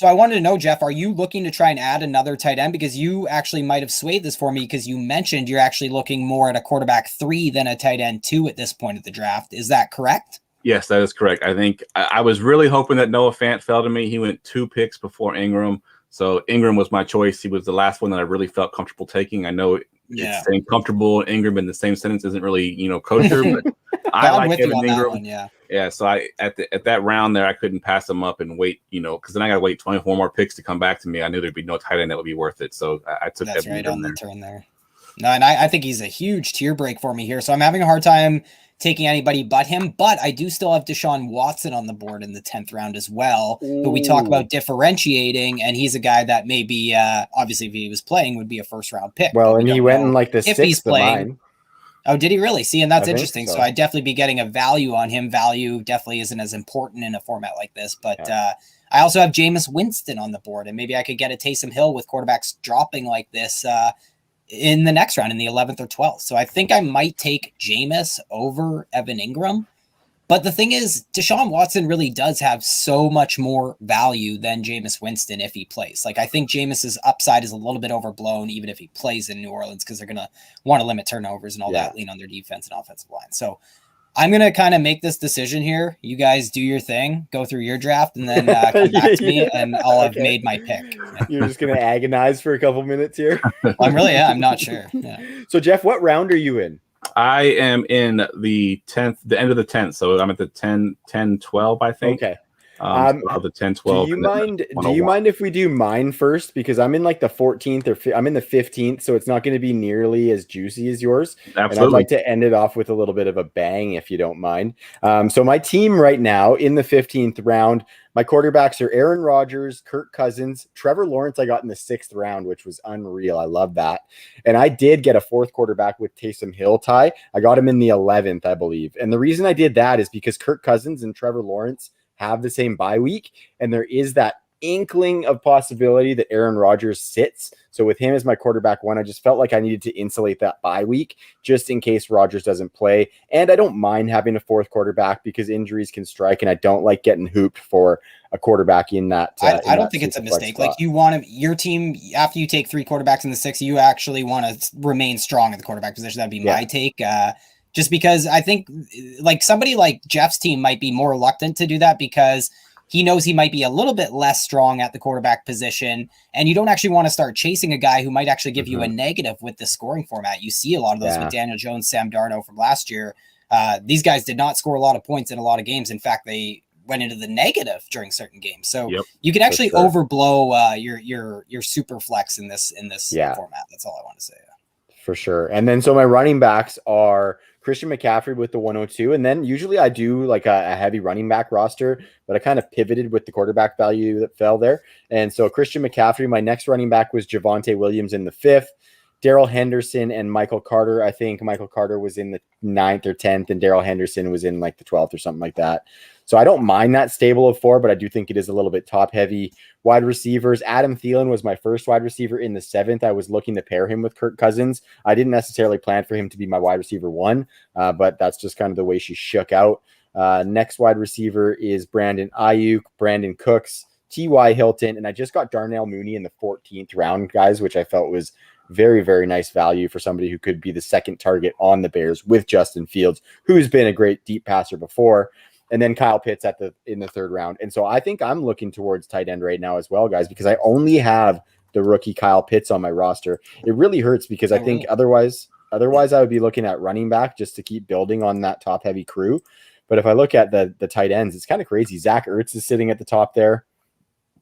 I wanted to know, Geoff, are you looking to try and add another tight end? Because you actually might have swayed this for me because you mentioned you're actually looking more at a quarterback 3 than a tight end 2 at this point of the draft. Is that correct? Yes, that is correct. I think I was really hoping that Noah Fant fell to me. He went 2 picks before Ingram. So Ingram was my choice. He was the last one that I really felt comfortable taking. I know it's saying comfortable Ingram in the same sentence isn't really, kosher, but I like Evan Ingram. Yeah. So at that round there, I couldn't pass him up and wait, because then I got to wait 24 more picks to come back to me. I knew there'd be no tight end that would be worth it. So I took That's Evan Ingram on the turn there. No, and I think he's a huge tier break for me here. So I'm having a hard time taking anybody but him, but I do still have Deshaun Watson on the board in the 10th round as well. Ooh. But we talk about differentiating, and he's a guy that maybe, obviously, if he was playing, would be a first-round pick. Well, and he went in like the 6th of mine. Oh, did he really? See, and that's interesting. So I'd definitely be getting a value on him. Value definitely isn't as important in a format like this, but I also have Jameis Winston on the board, and maybe I could get a Taysom Hill with quarterbacks dropping like this in the next round in the 11th or 12th. So I think I might take Jameis over Evan Ingram. But the thing is, Deshaun Watson really does have so much more value than Jameis Winston if he plays. Like, I think Jameis's upside is a little bit overblown, even if he plays in New Orleans, because they're going to want to limit turnovers and all that, lean on their defense and offensive line. So I'm going to kind of make this decision here. You guys do your thing, go through your draft, and then come back to me, and I'll have made my pick. You're just going to agonize for a couple minutes here? I'm not sure. Yeah. So, Geoff, what round are you in? I am in the 10th, the end of the 10th. So I'm at the 10, 12, I think. Okay. Of the 10, 12. Do you mind if we do mine first? Because I'm in like the 14th I'm in the 15th, so it's not going to be nearly as juicy as yours. Absolutely. And I'd like to end it off with a little bit of a bang, if you don't mind. So my team right now in the 15th round, my quarterbacks are Aaron Rodgers, Kirk Cousins, Trevor Lawrence. I got in the 6th round, which was unreal. I love that. And I did get a 4th quarterback with Taysom Hill. Ty, I got him in the 11th, I believe. And the reason I did that is because Kirk Cousins and Trevor Lawrence have the same bye week, and there is that inkling of possibility that Aaron Rodgers sits. So with him as my quarterback one, I just felt like I needed to insulate that bye week just in case Rodgers doesn't play. And I don't mind having a 4th quarterback because injuries can strike, and I don't like getting hooped for a quarterback in that. I don't think it's a mistake. Spot. Like you want to, your team, after you take 3 quarterbacks in the 6th, you actually want to remain strong at the quarterback position. That'd be my take. Just because I think like somebody like Jeff's team might be more reluctant to do that because he knows he might be a little bit less strong at the quarterback position. And you don't actually want to start chasing a guy who might actually give you a negative with the scoring format. You see a lot of those with Daniel Jones, Sam Darnold from last year. These guys did not score a lot of points in a lot of games. In fact, they went into the negative during certain games. So you can actually overblow your super flex in this format. That's all I want to say. For sure. And then so my running backs are Christian McCaffrey with the 102. And then usually I do like a heavy running back roster, but I kind of pivoted with the quarterback value that fell there. And so Christian McCaffrey, my next running back was Javonte Williams in the 5th, Darrell Henderson and Michael Carter. I think Michael Carter was in the 9th or 10th and Darrell Henderson was in like the 12th or something like that. So I don't mind that stable of 4, but I do think it is a little bit top heavy. Wide receivers, Adam Thielen was my first wide receiver in the 7th. I was looking to pair him with Kirk Cousins. I didn't necessarily plan for him to be my wide receiver 1, but that's just kind of the way she shook out. Next wide receiver is Brandon Ayuk, Brandon Cooks, T.Y. Hilton, and I just got Darnell Mooney in the 14th round, guys, which I felt was very, very nice value for somebody who could be the second target on the Bears with Justin Fields, who's been a great deep passer before. And then Kyle Pitts in the 3rd round. And so I think I'm looking towards tight end right now as well, guys, because I only have the rookie Kyle Pitts on my roster. It really hurts because I think otherwise I would be looking at running back just to keep building on that top heavy crew. But if I look at the tight ends, it's kind of crazy. Zach Ertz is sitting at the top there.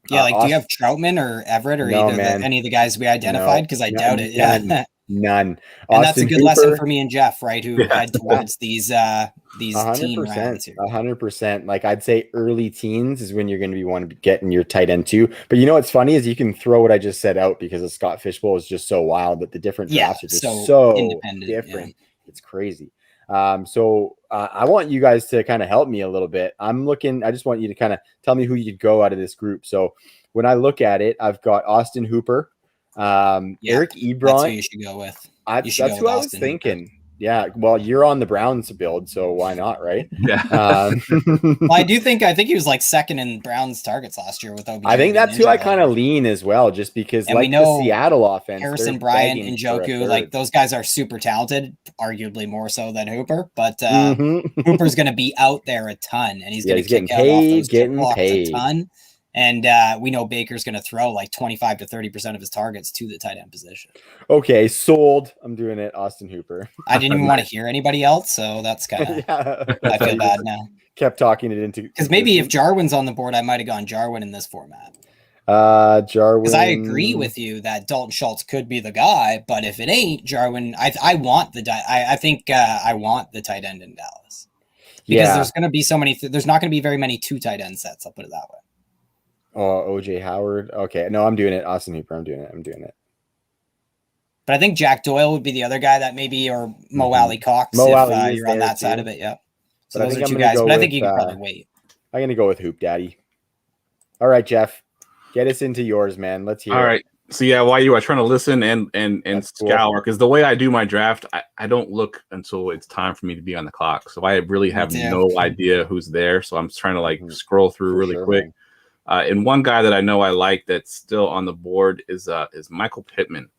Yeah, like do you have Troutman or Everett or any of the guys we identified? Because I doubt it. Yeah. None. And that's a good lesson for me and Jeff, right? Who head towards these 100%, teen rounds here. 100%. Like I'd say early teens is when you're going to be wanting to get in your tight end too. But you know what's funny is you can throw what I just said out because the Scott Fishbowl is just so wild that the different drafts are just so independent, different. Yeah. It's crazy. So I want you guys to kind of help me a little bit. I just want you to kind of tell me who you'd go out of this group. So when I look at it, I've got Austin Hooper, Eric Ebron. That's who you should go with. That's who I was thinking. Yeah, well, you're on the Browns build, so why not, right? Yeah. Well, I think he was like 2nd in Browns targets last year with OBJ. I think that's who I kind of lean as well, just because and like we know the Seattle offense, Harrison Bryant and Njoku, like those guys are super talented, arguably more so than Hooper. But Hooper's going to be out there a ton, and he's going to kick out off those blocks a ton. And we know Baker's going to throw like 25 to 30% of his targets to the tight end position. Okay, sold. I'm doing it. Austin Hooper. I didn't even want to hear anybody else, so that's kind of. I feel bad now. Kept talking it into because maybe if Jarwin's on the board, I might have gone Jarwin in this format. Jarwin. Because I agree with you that Dalton Schultz could be the guy, but if it ain't Jarwin, I want I think I want the tight end in Dallas because there's going to be so many. There's not going to be very many 2 tight end sets. I'll put it that way. Oh, OJ Howard. Okay. No, I'm doing it. Austin Hooper. I'm doing it. But I think Jack Doyle would be the other guy that maybe, or Mo Alley Cox, if you're on that side of it. Yeah. So those are 2 guys, but I think you can probably wait. I'm going to go with Hoop Daddy. All right, Jeff, get us into yours, man. Let's hear it. All right. So yeah, while you are trying to listen and scour, because the way I do my draft, I don't look until it's time for me to be on the clock. So I really have no idea who's there. So I'm trying to like scroll through really quick. Man. And one guy that I know I like that's still on the board is Michael Pittman.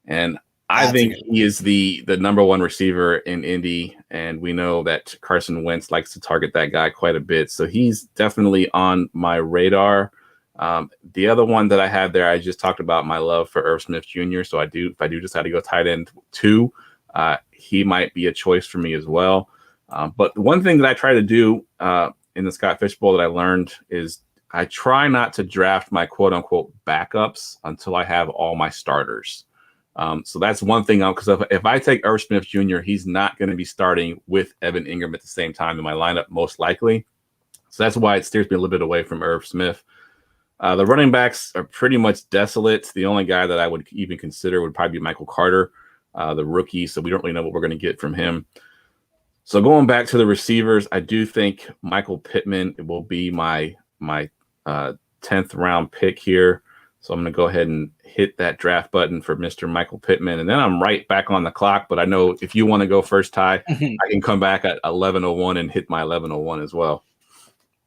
And I think he is the number 1 receiver in Indy. And we know that Carson Wentz likes to target that guy quite a bit. So he's definitely on my radar. The other one that I have there, I just talked about my love for Irv Smith Jr. So if I do decide to go tight end 2, he might be a choice for me as well. But one thing that I try to do in the Scott Fishbowl that I learned is I try not to draft my quote unquote backups until I have all my starters. So that's one thing, because if I take Irv Smith Jr., he's not going to be starting with Evan Ingram at the same time in my lineup, most likely. So that's why it steers me a little bit away from Irv Smith. The running backs are pretty much desolate. The only guy that I would even consider would probably be Michael Carter, the rookie. So we don't really know what we're going to get from him. So going back to the receivers, I do think Michael Pittman will be my 10th round pick here. So I'm going to go ahead and hit that draft button for Mr. Michael Pittman. And then I'm right back on the clock. But I know if you want to go first, Ty, I can come back at 11:01 and hit my 11:01 as well.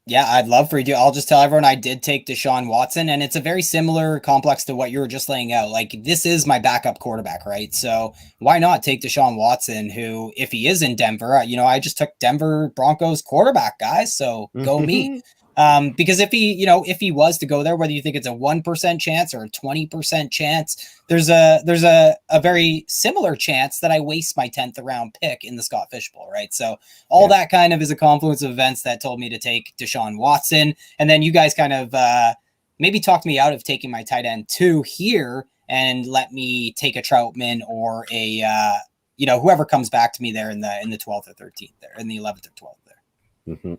Yeah, I'd love for you to. I'll just tell everyone I did take Deshaun Watson, and it's a very similar complex to what you were just laying out. Like, this is my backup quarterback, right? So why not take Deshaun Watson, who, if he is in Denver, I just took Denver Broncos quarterback, guys. So go me. Because if he was to go there, whether you think it's a 1% chance or a 20% chance, there's a very similar chance that I waste my 10th round pick in the Scott Fishbowl, right? So that kind of is a confluence of events that told me to take Deshaun Watson. And then you guys kind of maybe talked me out of taking my tight end 2 here and let me take a Troutman or a whoever comes back to me there in the 12th or 13th there, in the 11th or 12th there. Mm-hmm.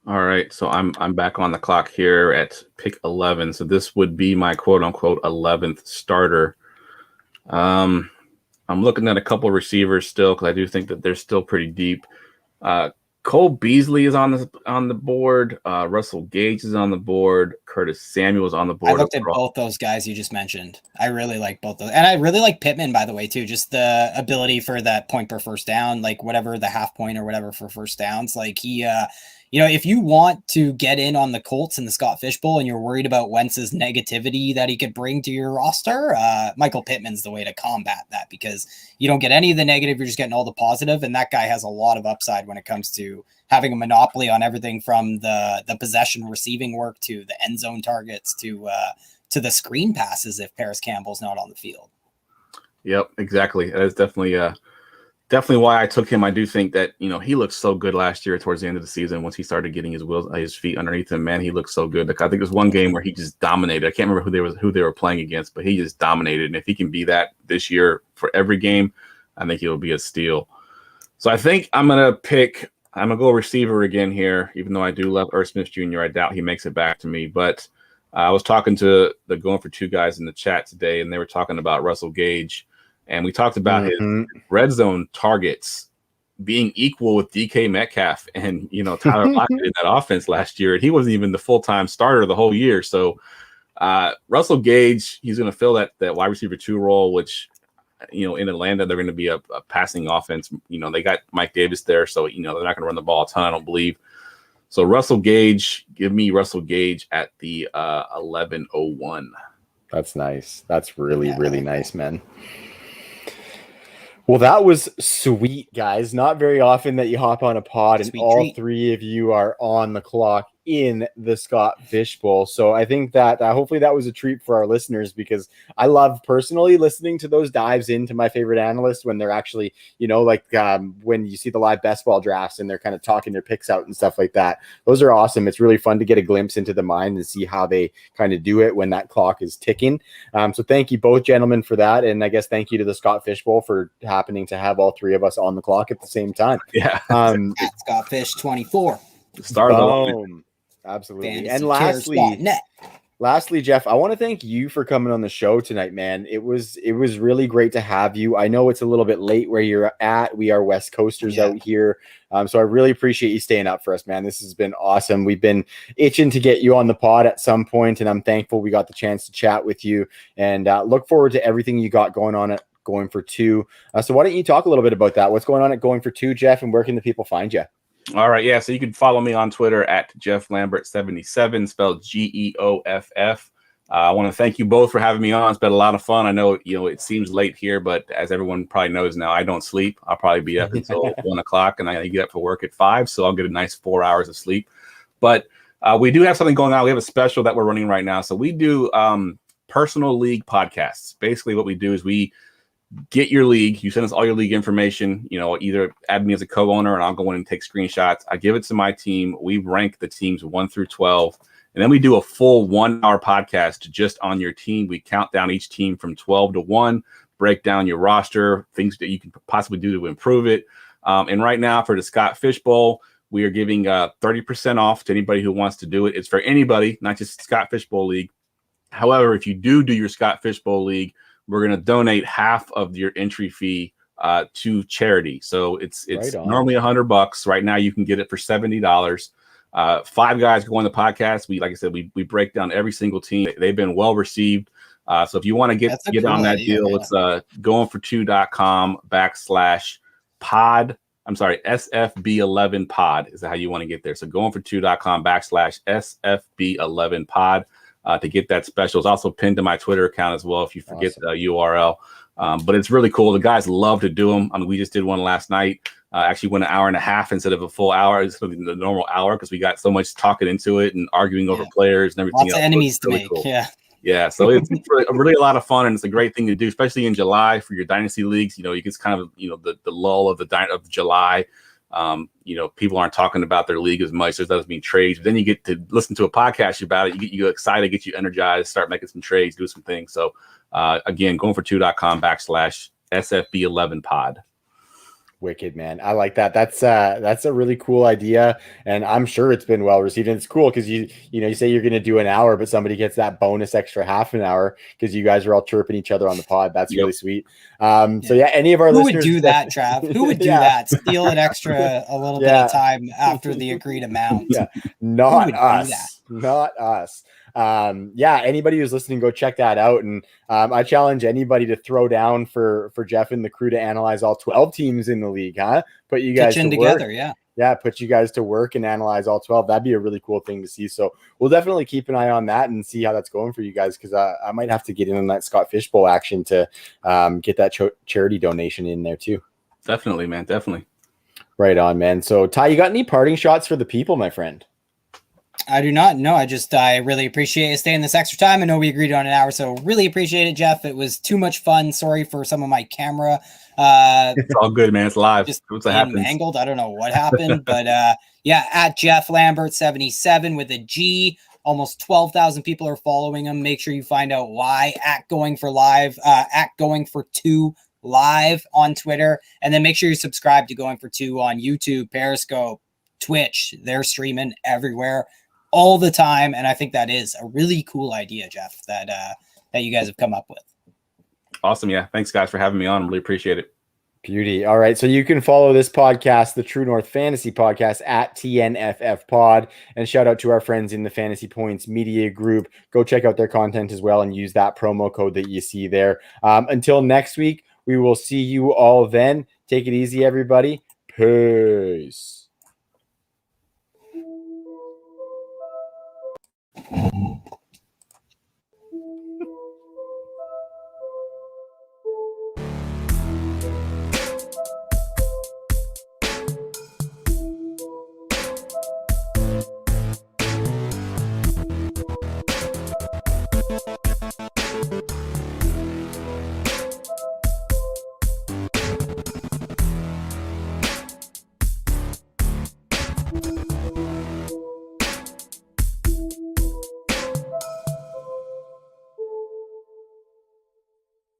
All right, so I'm back on the clock here at pick 11. So this would be my quote unquote 11th starter. I'm looking at a couple of receivers still because I do think that they're still pretty deep. Cole Beasley is on the board. Russell Gage is on the board. Curtis Samuel is on the board. I looked at both those guys you just mentioned. I really like both those, and I really like Pittman, by the way, too. Just the ability for that point per first down, like whatever the half point or whatever for first downs. Like he. If you want to get in on the Colts in the Scott Fishbowl and you're worried about Wentz's negativity that he could bring to your roster, Michael Pittman's the way to combat that, because you don't get any of the negative, you're just getting all the positive, and that guy has a lot of upside when it comes to having a monopoly on everything from the possession receiving work to the end zone targets to the screen passes if Paris Campbell's not on the field. Yep, exactly. That's definitely why I took him. I do think that, he looked so good last year towards the end of the season once he started getting his feet underneath him. Man, he looked so good. Like, I think there's one game where he just dominated. I can't remember who they were playing against, but he just dominated. And if he can be that this year for every game, I think he'll be a steal. So I think I'm going to go receiver again here, even though I do love Irv Smith Jr. I doubt he makes it back to me. But I was talking to the Going for Two guys in the chat today, and they were talking about Russell Gage. And we talked about his red zone targets being equal with DK Metcalf and, Tyler Lockett in that offense last year. And he wasn't even the full-time starter the whole year. So Russell Gage, he's going to fill that wide receiver 2 role, which, in Atlanta, they're going to be a passing offense. They got Mike Davis there. So, they're not going to run the ball a ton, I don't believe. So Russell Gage, give me Russell Gage at the 11:01. That's nice. That's really, really nice, man. Well, that was sweet, guys. Not very often that you hop on a pod and all 3 of you are on the clock in the Scott Fishbowl. So I think that hopefully that was a treat for our listeners, because I love personally listening to those dives into my favorite analysts when they're actually, when you see the live best ball drafts and they're kind of talking their picks out and stuff like that. Those are awesome. It's really fun to get a glimpse into the mind and see how they kind of do it when that clock is ticking. So thank you both, gentlemen, for that. And I guess thank you to the Scott Fishbowl for happening to have all 3 of us on the clock at the same time. Yeah. Scott Fish 24. Start of the Absolutely. And lastly, Geoff, I want to thank you for coming on the show tonight, man. It was really great to have you. I know it's a little bit late where you're at. We are West Coasters out here. So I really appreciate you staying up for us, man. This has been awesome. We've been itching to get you on the pod at some point, and I'm thankful we got the chance to chat with you, and look forward to everything you got going on at Going for Two. So why don't you talk a little bit about that? What's going on at Going for Two, Geoff, and where can the people find you? All right. Yeah. So you can follow me on Twitter at Geoff Lambert 77, spelled GEOFF. I want to thank you both for having me on. It's been a lot of fun. I know, it seems late here, but as everyone probably knows now, I don't sleep. I'll probably be up until 1 o'clock, and I get up for work at 5. So I'll get a nice 4 hours of sleep. But we do have something going on. We have a special that we're running right now. So we do personal league podcasts. Basically what we do is we get your league. You send us all your league information. Either add me as a co-owner, and I'll go in and take screenshots. I give it to my team. We rank the teams 1 through 12, and then we do a full 1-hour podcast just on your team. We count down each team from 12 to 1, break down your roster, things that you can possibly do to improve it. And right now for the Scott Fishbowl, we are giving 30% off to anybody who wants to do it. It's for anybody, not just Scott Fishbowl League. However, if you do your Scott Fishbowl League, we're going to donate half of your entry fee to charity. So it's normally $100. Right now, you can get it for $70. 5 guys go on the podcast. Like I said, we break down every single team. They've been well received. So if you want to get on that deal, it's goingfor2.com/pod. I'm sorry, SFB11 pod is how you want to get there. So goingfor2.com/SFB11 pod to get that special. It's also pinned to my Twitter account as well if you forget the URL. But it's really cool. The guys love to do them. I mean, we just did one last night. Actually went an hour and a half instead of a full hour. It's the normal hour because we got so much talking into it and arguing over players and everything. Lots of enemies to make. Cool. Yeah, so it's really a lot of fun, and it's a great thing to do, especially in July for your dynasty leagues. You get kind of the lull of of July. People aren't talking about their league as much. There doesn't mean trades. But then you get to listen to a podcast about it. You get excited, get you energized, start making some trades, do some things. So again, goingfor2.com/SFB11 pod. Wicked, man. I like that. That's a really cool idea, and I'm sure it's been well received. And it's cool because you say you're going to do an hour, but somebody gets that bonus extra half an hour because you guys are all chirping each other on the pod. That's really sweet. So yeah, any of our listeners would do that, Trav? Who would do that? Steal an extra a little bit of time after the agreed amount. Yeah, not us. Not us. Anybody who's listening, go check that out. And I challenge anybody to throw down for Geoff and the crew to analyze all 12 teams in the league, huh? Put you guys together, put you guys to work and analyze all 12. That'd be a really cool thing to see. So we'll definitely keep an eye on that and see how that's going for you guys, because I might have to get in on that Scott Fishbowl action to get that charity donation in there too. Definitely, man. Definitely. Right on, man. So Ty, you got any parting shots for the people, my friend? I do not know. I really appreciate you staying this extra time. I know we agreed on an hour, so really appreciate it, Geoff. It was too much fun. Sorry for some of my camera. It's all good, man. It's live. Just angled. I don't know what happened, but at Geoff Lambert 77 with a G. Almost 12,000 people are following him. Make sure you find out why at Going for Live, at Going for 2 Live on Twitter, and then make sure you subscribe to Going for 2 on YouTube, Periscope, Twitch. They're streaming everywhere all the time, and I think that is a really cool idea, Geoff, that you guys have come up with. Awesome. Yeah, thanks guys for having me on. Really appreciate it. Beauty. All right, so you can follow this podcast, the True North Fantasy Podcast, at TNFF Pod, and shout out to our friends in the Fantasy Points Media Group. Go check out their content as well and use that promo code that you see there. Until next week, we will see you all then. Take it easy, everybody. Peace.